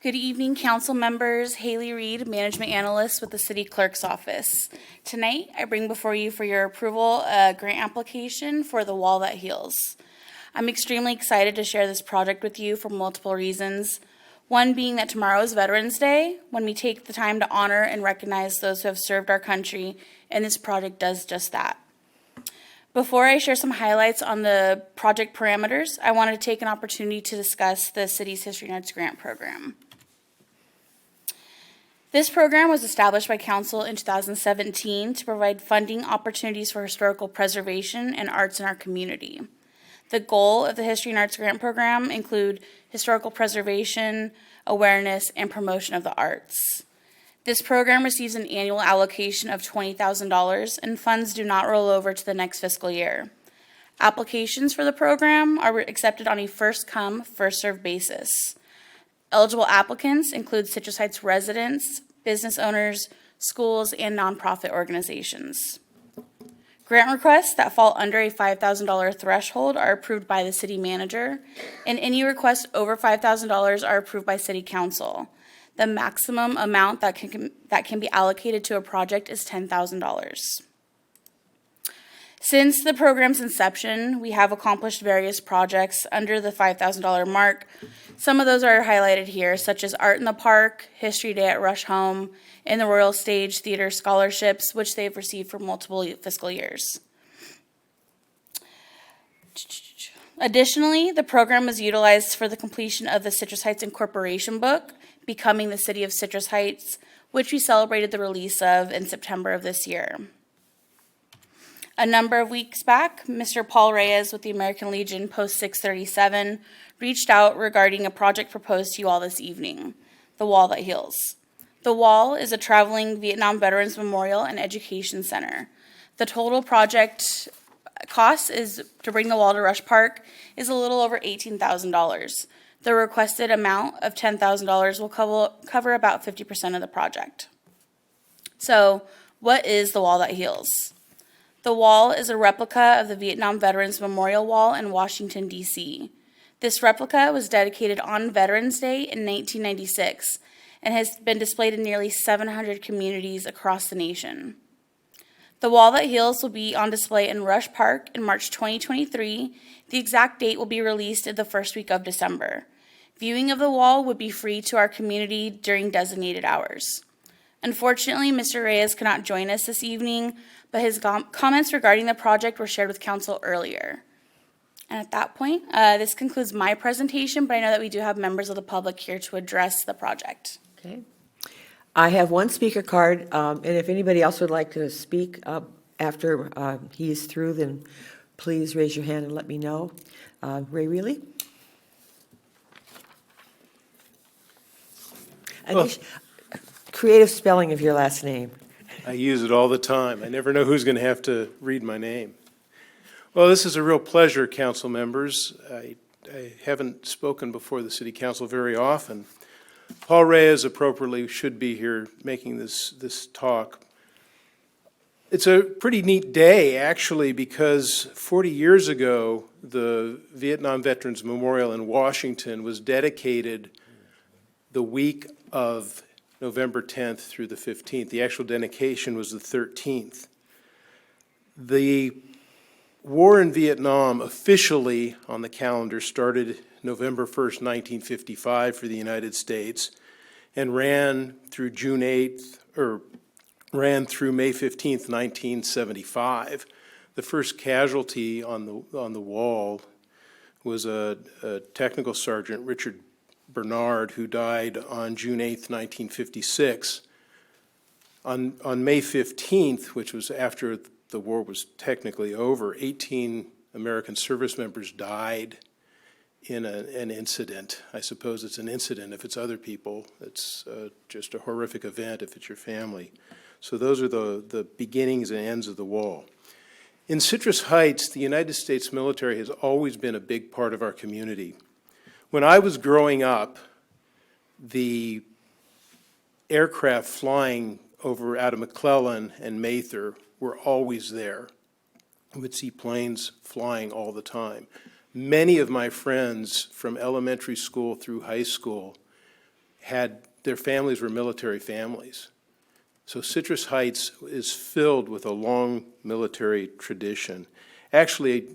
Good evening, council members. Haley Reed, Management Analyst with the City Clerk's Office. Tonight, I bring before you for your approval a grant application for the Wall That Heals. I'm extremely excited to share this project with you for multiple reasons. One being that tomorrow is Veterans Day, when we take the time to honor and recognize those who have served our country, and this project does just that. Before I share some highlights on the project parameters, I wanted to take an opportunity to discuss the city's History and Arts Grant Program. This program was established by Council in 2017 to provide funding opportunities for historical preservation and arts in our community. The goal of the History and Arts Grant Program include historical preservation, awareness, and promotion of the arts. This program receives an annual allocation of $20,000, and funds do not roll over to the next fiscal year. Applications for the program are accepted on a first-come, first-served basis. Eligible applicants include Citrus Heights residents, business owners, schools, and nonprofit organizations. Grant requests that fall under a $5,000 threshold are approved by the city manager, and any requests over $5,000 are approved by city council. The maximum amount that can be allocated to a project is $10,000. Since the program's inception, we have accomplished various projects under the $5,000 mark. Some of those are highlighted here, such as Art in the Park, History Day at Rush Home, and the Royal Stage Theater scholarships, which they've received for multiple fiscal years. Additionally, the program was utilized for the completion of the Citrus Heights Incorporation book, Becoming the City of Citrus Heights, which we celebrated the release of in September of this year. A number of weeks back, Mr. Paul Reyes with the American Legion Post 637 reached out regarding a project proposed to you all this evening, The Wall That Heals. The Wall is a traveling Vietnam Veterans Memorial and Education Center. The total project cost is to bring the wall to Rush Park is a little over $18,000. The requested amount of $10,000 will cover about 50% of the project. So, what is The Wall That Heals? The wall is a replica of the Vietnam Veterans Memorial Wall in Washington, D.C. This replica was dedicated on Veterans Day in 1996 and has been displayed in nearly 700 communities across the nation. The Wall That Heals will be on display in Rush Park in March 2023. The exact date will be released in the first week of December. Viewing of the wall would be free to our community during designated hours. Unfortunately, Mr. Reyes cannot join us this evening, but his comments regarding the project were shared with council earlier. And at that point, this concludes my presentation, but I know that we do have members of the public here to address the project. Okay. I have one speaker card, and if anybody else would like to speak after he is through, then please raise your hand and let me know. Ray Reilly? Creative spelling of your last name. I use it all the time. I never know who's going to have to read my name. Well, this is a real pleasure, council members. I haven't spoken before the city council very often. Paul Reyes appropriately should be here making this talk. It's a pretty neat day, actually, because 40 years ago, the Vietnam Veterans Memorial in Washington was dedicated the week of November 10th through the 15th. The actual dedication was the 13th. The war in Vietnam officially on the calendar started November 1st, 1955 for the United States and ran through June 8th, or ran through May 15th, 1975. The first casualty on the wall was a technical sergeant, Richard Bernard, who died on June 8th, 1956. On May 15th, which was after the war was technically over, 18 American service members died in an incident. I suppose it's an incident if it's other people. It's just a horrific event if it's your family. So those are the beginnings and ends of the wall. In Citrus Heights, the United States military has always been a big part of our community. When I was growing up, the aircraft flying over out of McClellan and Mather were always there. We would see planes flying all the time. Many of my friends from elementary school through high school their families were military families. So Citrus Heights is filled with a long military tradition. Actually,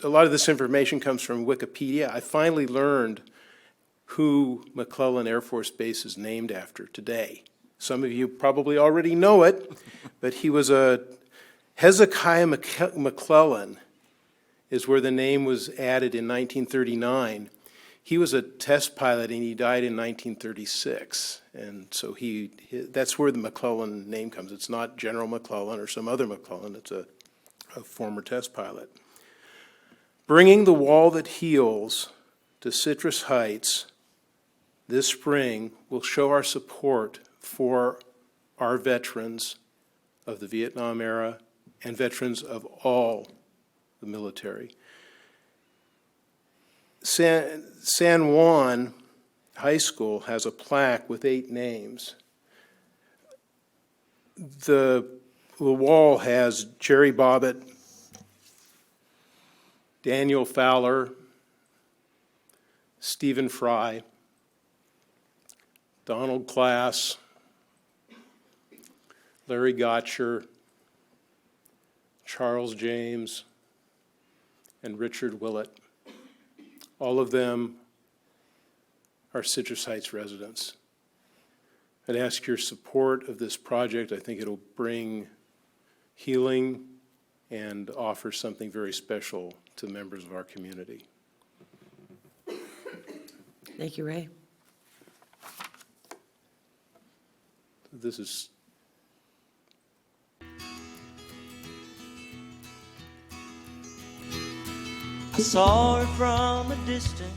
a lot of this information comes from Wikipedia. I finally learned who McClellan Air Force Base is named after today. Some of you probably already know it, but he was Hezekiah McClellan is where the name was added in 1939. He was a test pilot and he died in 1936. And so that's where the McClellan name comes. It's not General McClellan or some other McClellan. It's a former test pilot. Bringing the Wall That Heals to Citrus Heights this spring will show our support for our veterans of the Vietnam era and veterans of all the the military. San Juan High School has a plaque with 8 names. The wall has Jerry Bobbitt, Daniel Fowler, Stephen Fry, Donald Class, Larry Gotcher, Charles James, and Richard Willett. All of them are Citrus Heights residents. I'd ask your support of this project. I think it'll bring healing and offer something very special to members of our community. Thank you, Ray. This is I saw her from a distance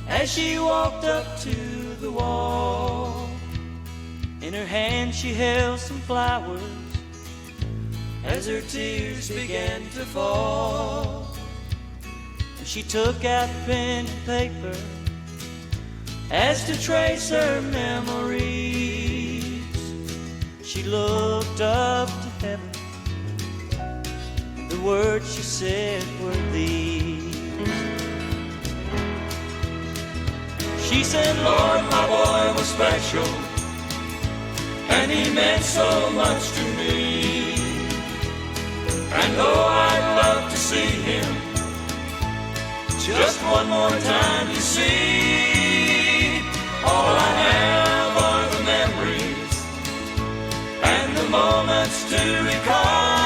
as she walked up to the wall. In her hand she held some flowers as her tears began to fall. And she took out pen and paper as to trace her memories. She looked up to heaven. The words she said were these. She said, Lord, my boy was special, and he meant so much to me. And though I'd love to see him just one more time, you see, all I have are the memories and the moments to recall.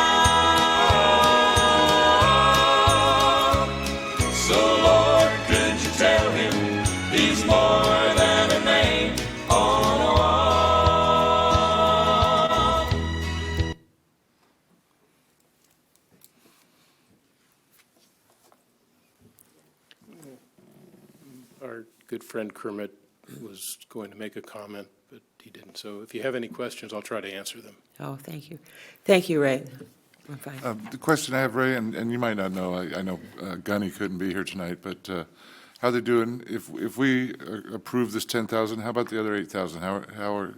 Our good friend Kermit was going to make a comment, but he didn't. So if you have any questions, I'll try to answer them. Oh, thank you. Thank you, Ray. I'm fine. The question I have, Ray, and you might not know, I know Gunny couldn't be here tonight, but how they doing? If we approve this 10,000, how about the other 8,000? How are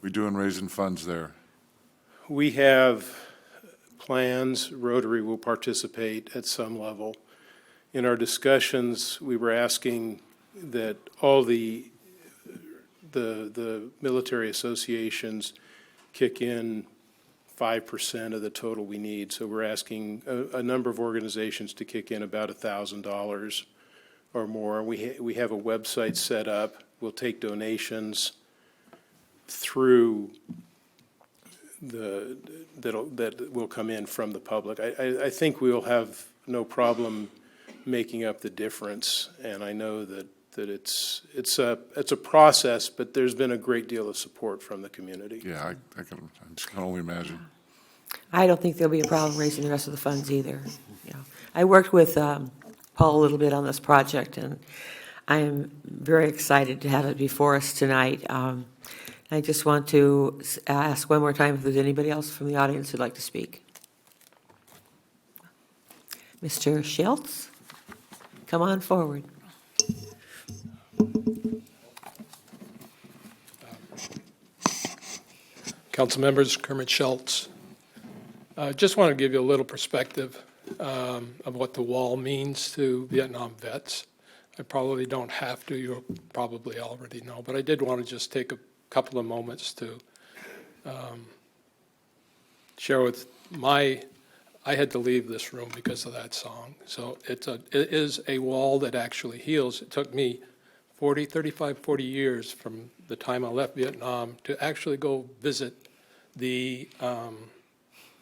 we doing raising funds there? We have plans. Rotary will participate at some level. In our discussions, we were asking that all the military associations kick in 5% of the total we need. So we're asking a number of organizations to kick in about $1,000 or more. We have a website set up. We'll take donations through that will come in from the public. I think we'll have no problem making up the difference, and I know that it's a process, but there's been a great deal of support from the community. Yeah, I just can only imagine. I don't think there'll be a problem raising the rest of the funds either. You know, I worked with Paul a little bit on this project, and I am very excited to have it before us tonight. I just want to ask one more time if there's anybody else from the audience who'd like to speak. Mr. Schultz, come on forward. Council members, Kermit Schultz. Just want to give you a little perspective of what the wall means to Vietnam vets. I probably don't have to, you probably already know, but I did want to just take a couple of moments to share with I had to leave this room because of that song. So it is a wall that actually heals. It took me 40 years from the time I left Vietnam to actually go visit the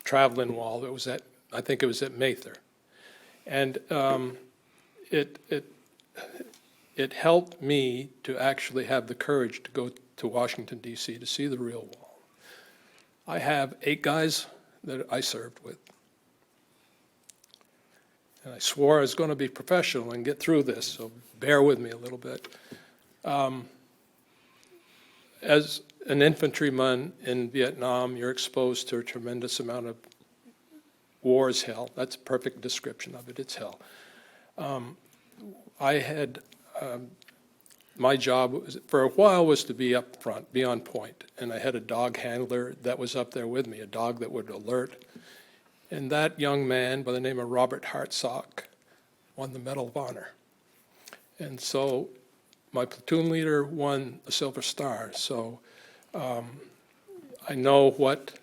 Travelin Wall. It was I think it was at Mather. And it helped me to actually have the courage to go to Washington, D.C. to see the real wall. I have 8 guys that I served with. And I swore I was going to be professional and get through this, so bear with me a little bit. As an infantryman in Vietnam, you're exposed to a tremendous amount of war is hell. That's a perfect description of it. It's hell. I had, my job for a while was to be up front, be on point. And I had a dog handler that was up there with me, a dog that would alert. And that young man by the name of Robert Hartsock won the Medal of Honor. And so my platoon leader won a Silver Star. So I know what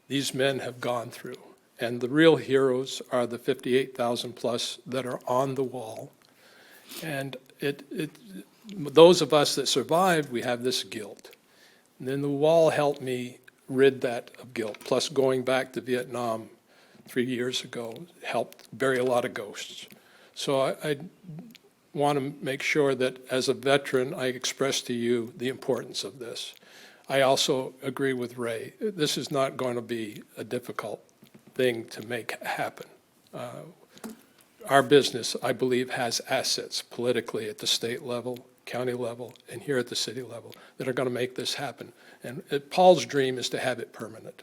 these men have gone through. And the real heroes are the 58,000 plus that are on the wall. And those of us that survived, we have this guilt. And then the wall helped me rid that of guilt. Plus going back to Vietnam 3 years ago helped bury a lot of ghosts. So I want to make sure that as a veteran, I express to you the importance of this. I also agree with Ray. This is not going to be a difficult thing to make happen. Our business, I believe, has assets politically at the state level, county level, and here at the city level that are going to make this happen. And Paul's dream is to have it permanent.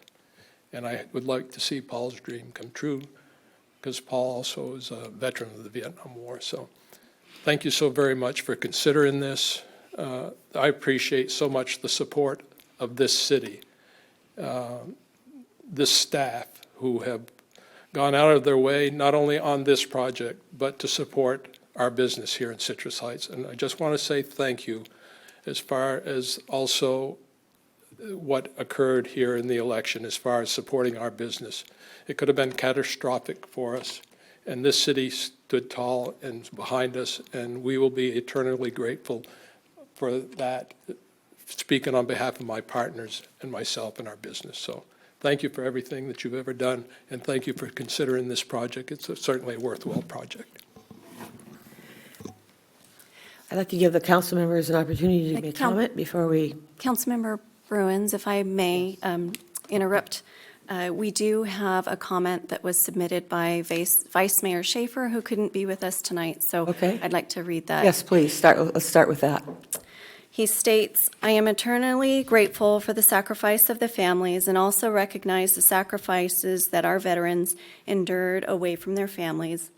And I would like to see Paul's dream come true because Paul also is a veteran of the Vietnam War. So thank you so very much for considering this. I appreciate so much the support of this city, this staff who have gone out of their way, not only on this project, but to support our business here in Citrus Heights. And I just want to say thank you as far as also what occurred here in the election as far as supporting our business. It could have been catastrophic for us, and this city stood tall and behind us, and we will be eternally grateful for that, speaking on behalf of my partners and myself in our business. So thank you for everything that you've ever done, and thank you for considering this project. It's certainly a worthwhile project. I'd like to give the council members an opportunity to make comment before we. Councilmember Bruins, if I may interrupt, we do have a comment that was submitted by Vice Mayor Schaefer, who couldn't be with us tonight, so Okay. I'd like to read that. Yes, please, let's start with that. He states, "I am eternally grateful for the sacrifice of the families and also recognize the sacrifices that our veterans endured away from their families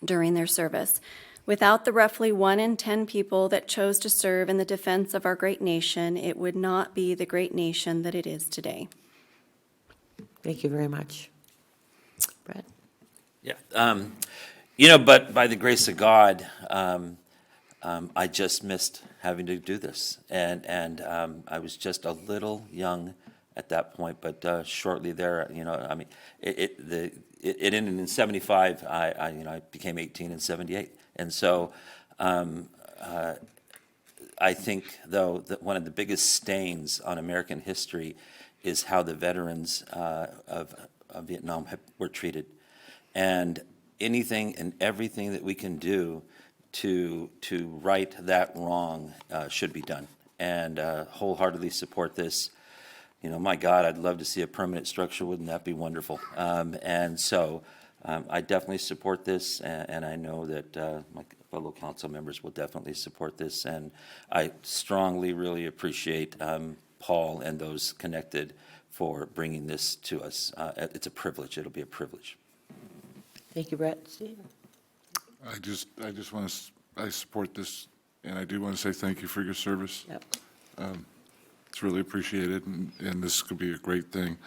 during their service. Without the roughly 1 in 10 people that chose to serve in the defense of our great nation, it would not be the great nation that it is today." Thank you very much. Brett? Yeah, but by the grace of God, I just missed having to do this. And I was just a little young at that point, but shortly there, I mean, it ended in 75. I became 18 in 78. And so I think, though, that one of the biggest stains on American history is how the veterans of Vietnam were treated. And anything and everything that we can do to right that wrong should be done. And wholeheartedly support this. My God, I'd love to see a permanent structure. Wouldn't that be wonderful? And so I definitely support this, and I know that my fellow council members will definitely support this. And I strongly really appreciate Paul and those connected for bringing this to us. It's a privilege. It'll be a privilege. Thank you, Brett. Steve? I just want to, I support this, and I do want to say thank you for your service. Yep. It's really appreciated, and this could be a great thing.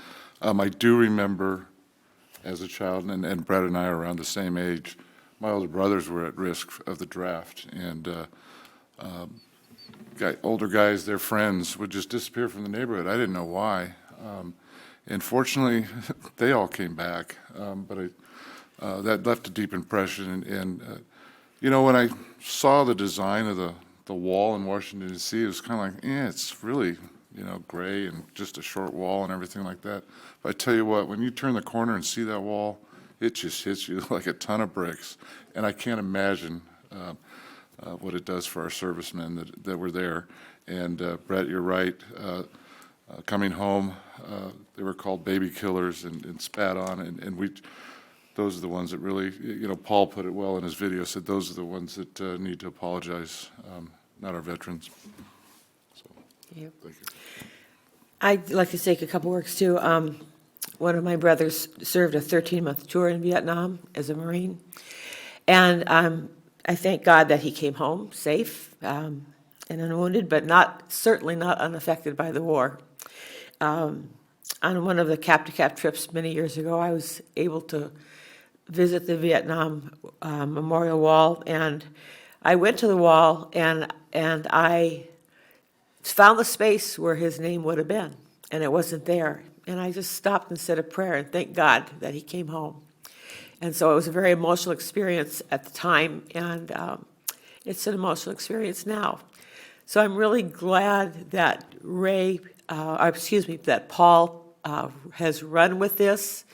I do remember as a child, and Brett and I are around the same age, my older brothers were at risk of the draft, and older guys, their friends, would just disappear from the neighborhood. I didn't know why. And fortunately, they all came back, but that left a deep impression. And when I saw the design of the wall in Washington, D.C., it was kind of like, it's really, gray and just a short wall and everything like that. But I tell you what, when you turn the corner and see that wall, it just hits you like a ton of bricks. And I can't imagine what it does for our servicemen that were there. And Brett, you're right. Coming home, they were called baby killers and spat on, and those are the ones that really, Paul put it well in his video, said those are the ones that need to apologize, not our veterans. So, Thank you. Thank you. I'd like to take a couple words too. one of my brothers served a 13-month tour in Vietnam as a Marine. And I thank God that he came home safe and unwounded, but certainly not unaffected by the war. On one of the cap-to-cap trips many years ago, I was able to visit the Vietnam Memorial Wall, and I went to the wall and I found the space where his name would have been, and it wasn't there. And I just stopped and said a prayer and thanked God that he came home. And so it was a very emotional experience at the time, and it's an emotional experience now. So I'm really glad that that Paul has run with this.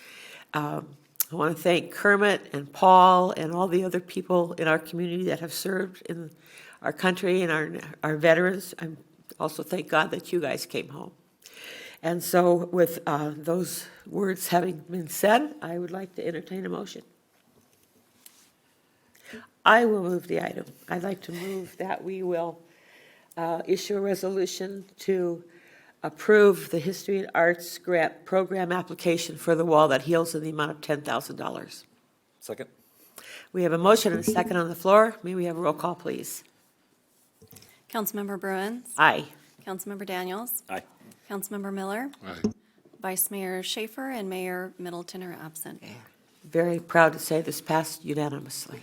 I want to thank Kermit and Paul and all the other people in our community that have served in our country and our veterans. I also thank God that you guys came home. And so with those words having been said, I would like to entertain a motion. I will move the item. I'd like to move that we will issue a resolution to approve the History and Arts Grant Program application for the wall that heals in the amount of $10,000. Second. We have a motion and a second on the floor. May we have a roll call, please? Councilmember Bruins? Aye. Councilmember Daniels? Aye. Councilmember Miller? Aye. Vice Mayor Schaefer and Mayor Middleton are absent. Very proud to say this passed unanimously.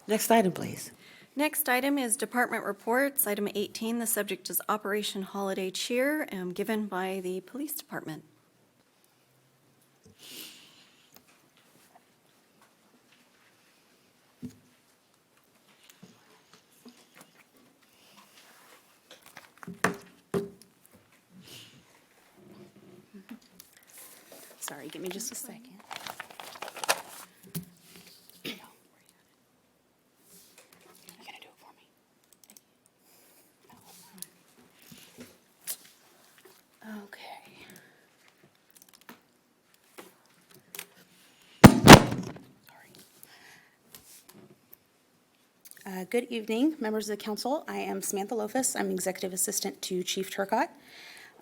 Next item, please. Next item is department reports. Item 18, the subject is Operation Holiday Cheer, given by the Police Department. Sorry, give me just a second. Good evening, members of the council. I am Samantha Lofus. I'm Executive Assistant to Chief Turcotte,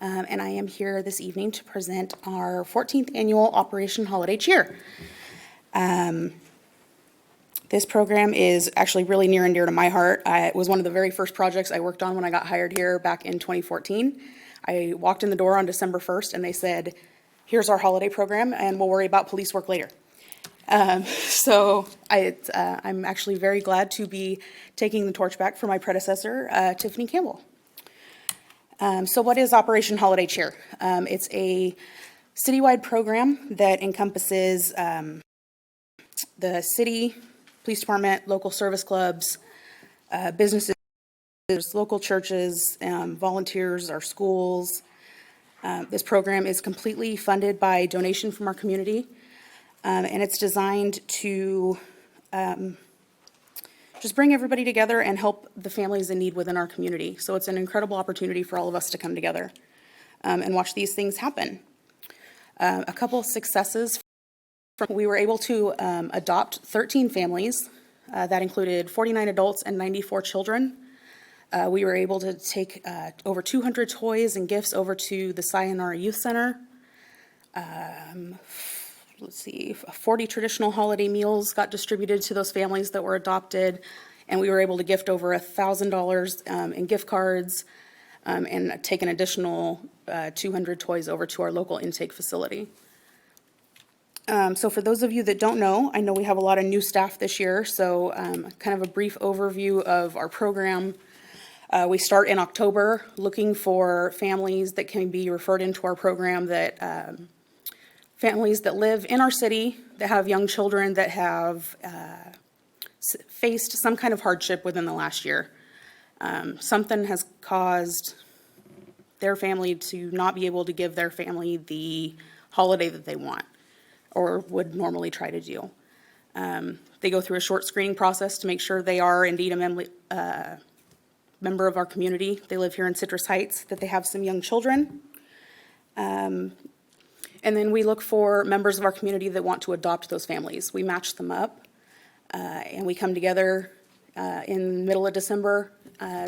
and I am here this evening to present our 14th Annual Operation Holiday Cheer. This program is actually really near and dear to my heart. It was one of the very first projects I worked on when I got hired here back in 2014. I walked in the door on December 1st, and they said, "Here's our holiday program, and we'll worry about police work later." So I'm actually very glad to be taking the torch back from my predecessor, Tiffany Campbell. So what is Operation Holiday Cheer? It's a citywide program that encompasses the city, police department, local service clubs, businesses, local churches, volunteers, our schools. This program is completely funded by donation from our community. And it's designed to just bring everybody together and help the families in need within our community. So it's an incredible opportunity for all of us to come together and watch these things happen. A couple of successes. We were able to adopt 13 families. That included 49 adults and 94 children. We were able to take over 200 toys and gifts over to the Sayonara Youth Center. 40 traditional holiday meals got distributed to those families that were adopted, and we were able to gift over $1,000 in gift cards and take an additional 200 toys over to our local intake facility. So for those of you that don't know, I know we have a lot of new staff this year, so kind of a brief overview of our program. We start in October looking for families that can be referred into our program that families that live in our city, that have young children that have faced some kind of hardship within the last year. Something has caused their family to not be able to give their family the holiday that they want or would normally try to do. They go through a short screening process to make sure they are indeed a member of our community. They live here in Citrus Heights, that they have some young children. And then we look for members of our community that want to adopt those families. We match them up, and we come together in the middle of December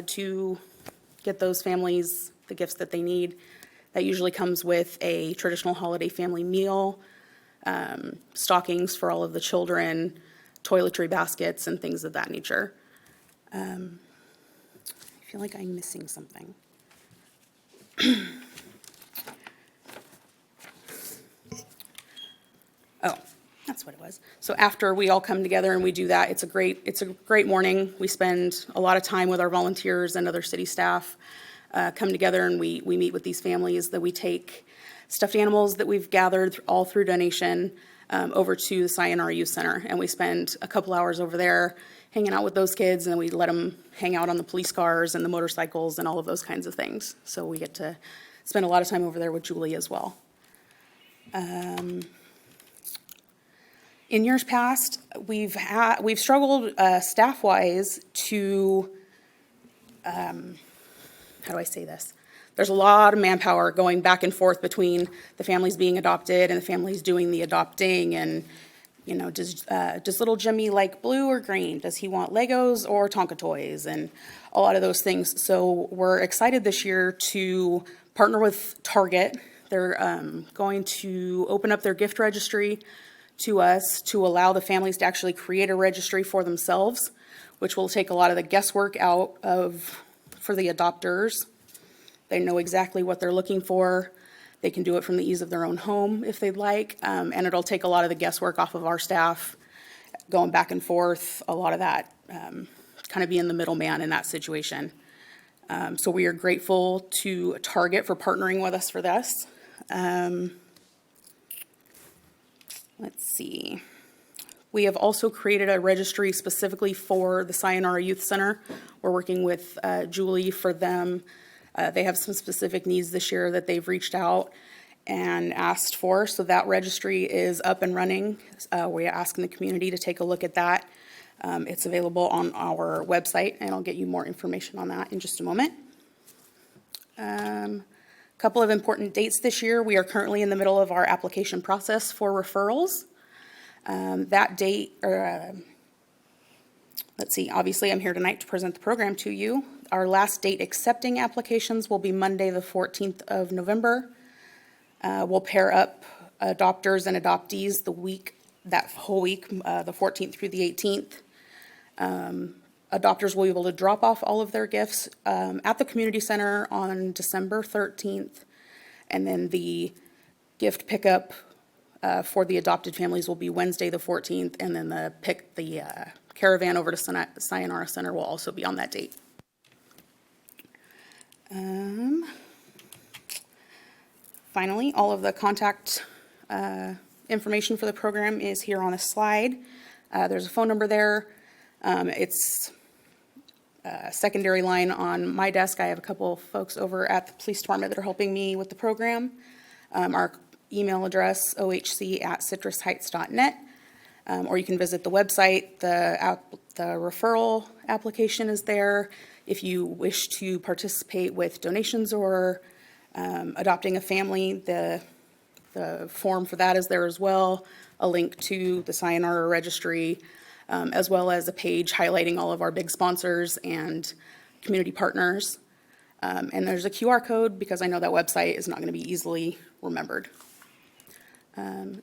to get those families the gifts that they need. That usually comes with a traditional holiday family meal, stockings for all of the children, toiletry baskets, and things of that nature. I feel like I'm missing something. Oh, that's what it was. So after we all come together and we do that, it's a great morning. We spend a lot of time with our volunteers and other city staff, come together and we meet with these families. That we take stuffed animals that we've gathered all through donation over to the Sayonara Youth Center, and we spend a couple hours over there hanging out with those kids, and we let them hang out on the police cars and the motorcycles and all of those kinds of things. So we get to spend a lot of time over there with Julie as well. In years past, we've struggled staff-wise to, how do I say this? There's a lot of manpower going back and forth between the families being adopted and the families doing the adopting. And, you know, does little Jimmy like blue or green? Does he want Legos or Tonka toys? And a lot of those things. So we're excited this year to partner with Target. They're going to open up their gift registry to us to allow the families to actually create a registry for themselves, which will take a lot of the guesswork out of for the adopters. They know exactly what they're looking for. They can do it from the ease of their own home if they'd like, and it'll take a lot of the guesswork off of our staff, going back and forth, a lot of that, kind of being the middleman in that situation. So we are grateful to Target for partnering with us for this. Let's see. We have also created a registry specifically for the Sayonara Youth Center. We're working with Julie for them. They have some specific needs this year that they've reached out and asked for. So that registry is up and running. We're asking the community to take a look at that. It's available on our website, and I'll get you more information on that in just a moment. Couple of important dates this year. We are currently in the middle of our application process for referrals. That date, let's see, obviously I'm here tonight to present the program to you. Our last date accepting applications will be Monday, the 14th of November. We'll pair up adopters and adoptees that whole week, the 14th through the 18th. Adopters will be able to drop off all of their gifts at the community center on December 13th. And then the gift pickup for the adopted families will be Wednesday, the 14th. And then the caravan over to Sayonara Center will also be on that date. Finally, all of the contact information for the program is here on a slide. There's a phone number there. It's a secondary line on my desk. I have a couple folks over at the police department that are helping me with the program. Our email address, ohc@citrusheights.net, or you can visit the website. The referral application is there. If you wish to participate with donations or adopting a family, the form for that is there as well. A link to the Sayonara registry, as well as a page highlighting all of our big sponsors and community partners. And there's a QR code because I know that website is not going to be easily remembered.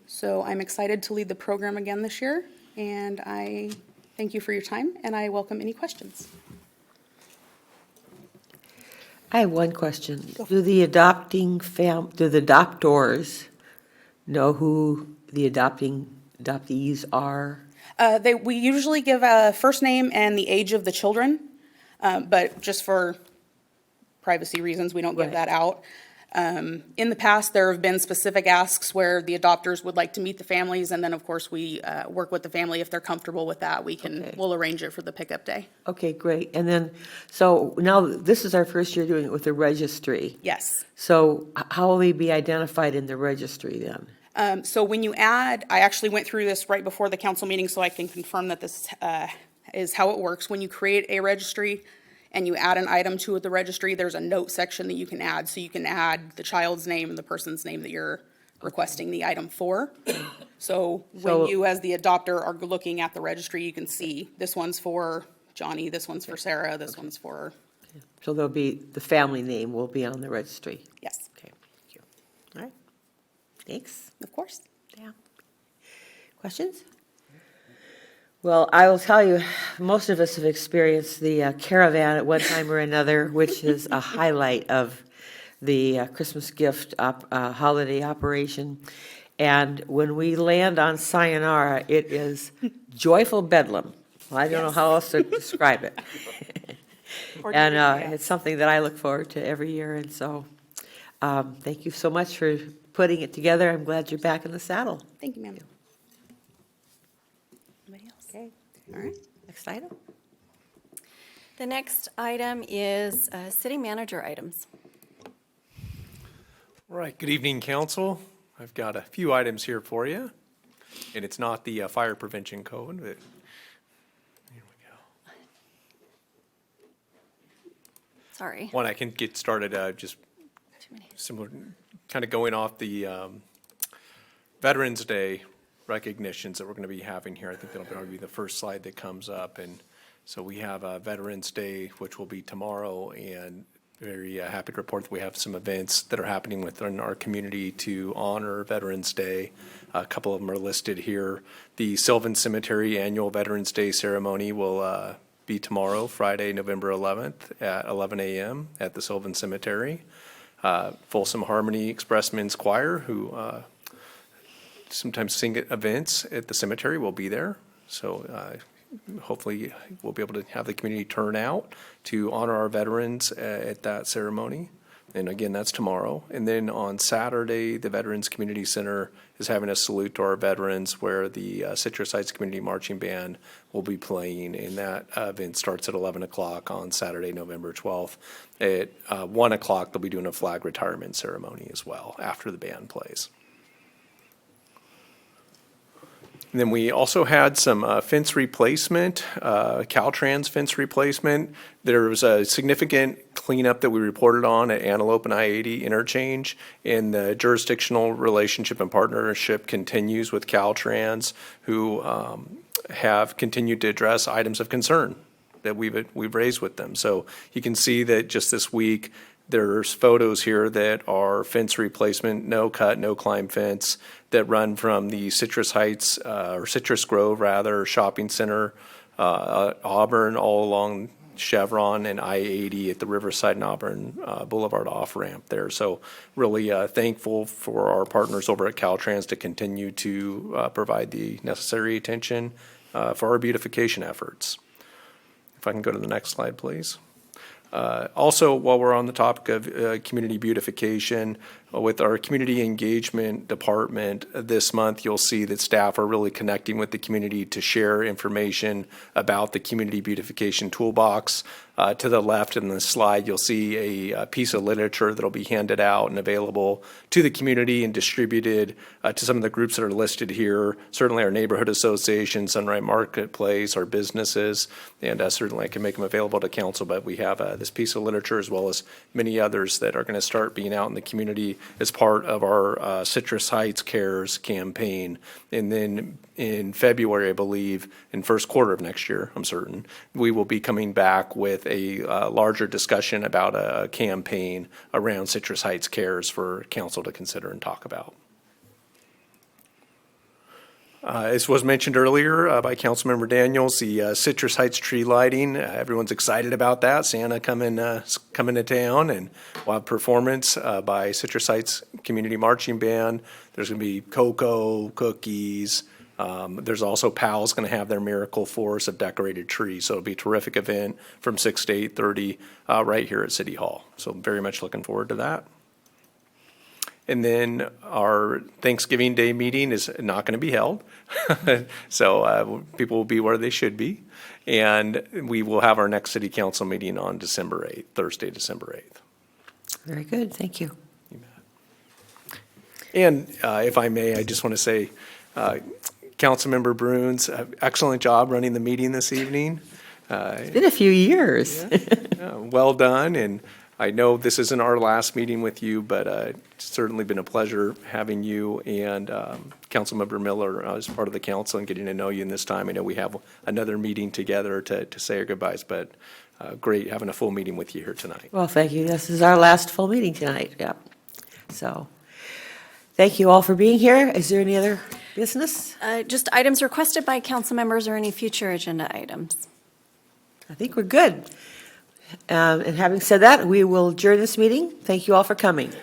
So I'm excited to lead the program again this year, and I thank you for your time, and I welcome any questions. I have one question. Do the adoptors know who the adoptees are? We usually give a first name and the age of the children, but just for privacy reasons, we don't give that out. In the past, there have been specific asks where the adopters would like to meet the families, and then, of course, we work with the family. If they're comfortable with that, we'll arrange it for the pickup day. Okay, great. And then, so now this is our first year doing it with the registry. Yes. So how will they be identified in the registry then? So when you add, I actually went through this right before the council meeting, so I can confirm that this is how it works. When you create a registry and you add an item to the registry, there's a note section that you can add. So you can add the child's name and the person's name that you're requesting the item for. So when you, as the adopter, are looking at the registry, you can see this one's for Johnny, this one's for Sarah, this one's for, So there'll be, the family name will be on the registry. yes, Okay, thank you. All right. Thanks. of course. Yeah. Questions? Well, I will tell you, most of us have experienced the caravan at one time or another, which is a highlight of the Christmas gift holiday operation. And when we land on Sayonara, it is joyful bedlam. Well, I don't know how else to describe it. And it's something that I look forward to every year. And so thank you so much for putting it together. I'm glad you're back in the saddle. Thank you, ma'am. Anybody else? Okay, all right, next item. The next item is city manager items. All right, good evening, council. I've got a few items here for you, and it's not the fire prevention code, but here we go. Sorry. One, I can get started, just similar, kind of going off the Veterans Day recognitions that we're going to be having here. I think that'll probably be the first slide that comes up. And so we have Veterans Day, which will be tomorrow, and very happy to report that we have some events that are happening within our community to honor Veterans Day. A couple of them are listed here. The Sylvan Cemetery Annual Veterans Day Ceremony will be tomorrow, Friday, November 11th at 11 a.m. at the Sylvan Cemetery. Folsom Harmony Expressmen's Choir, who sometimes sing at events at the cemetery, will be there. So hopefully we'll be able to have the community turn out to honor our veterans at that ceremony. And again, that's tomorrow. And then on Saturday, the Veterans Community Center is having a salute to our veterans where the Citrus Heights Community Marching Band will be playing. And that event starts at 11 o'clock on Saturday, November 12th. At 1 o'clock, they'll be doing a flag retirement ceremony as well after the band plays. And then we also had some fence replacement, Caltrans fence replacement. There was a significant cleanup that we reported on at Antelope and I-80 interchange, and the jurisdictional relationship and partnership continues with Caltrans, who have continued to address items of concern that we've raised with them. So you can see that just this week, there's photos here that are fence replacement, no cut, no climb fence that run from the Citrus Heights, or Citrus Grove rather, shopping center, Auburn, all along Chevron and I-80 at the Riverside and Auburn Boulevard off-ramp there. So really thankful for our partners over at Caltrans to continue to provide the necessary attention for our beautification efforts. If I can go to the next slide, please. Also, while we're on the topic of community beautification, with our community engagement department this month, you'll see that staff are really connecting with the community to share information about the community beautification toolbox. To the left in the slide, you'll see a piece of literature that'll be handed out and available to the community and distributed to some of the groups that are listed here. Certainly our neighborhood association, Sunrise Marketplace, our businesses, and certainly I can make them available to council, but we have this piece of literature as well as many others that are going to start being out in the community as part of our Citrus Heights Cares campaign. And then in February, I believe, in first quarter of next year, I'm certain, we will be coming back with a larger discussion about a campaign around Citrus Heights Cares for council to consider and talk about. As was mentioned earlier by Councilmember Daniels, the Citrus Heights tree lighting, everyone's excited about that. Santa coming to town, and we'll have performance by Citrus Heights Community Marching Band. There's going to be cocoa, cookies. There's also PAL's going to have their Miracle Forest of decorated trees. So it'll be a terrific event from 6 to 8:30 right here at City Hall. So very much looking forward to that. And then our Thanksgiving Day meeting is not going to be held. So people will be where they should be. And we will have our next city council meeting on December 8th, Thursday, December 8th. Very good, thank you. And if I may, I just want to say, Councilmember Bruins, excellent job running the meeting this evening. It's been a few years. Well done, and I know this isn't our last meeting with you, but it's certainly been a pleasure having you and Councilmember Miller as part of the council and getting to know you in this time. I know we have another meeting together to say our goodbyes, but great having a full meeting with you here tonight. Well, thank you. This is our last full meeting tonight, yep. So, thank you all for being here. Is there any other business? Just items requested by council members or any future agenda items. I think we're good. And having said that, we will adjourn this meeting. Thank you all for coming.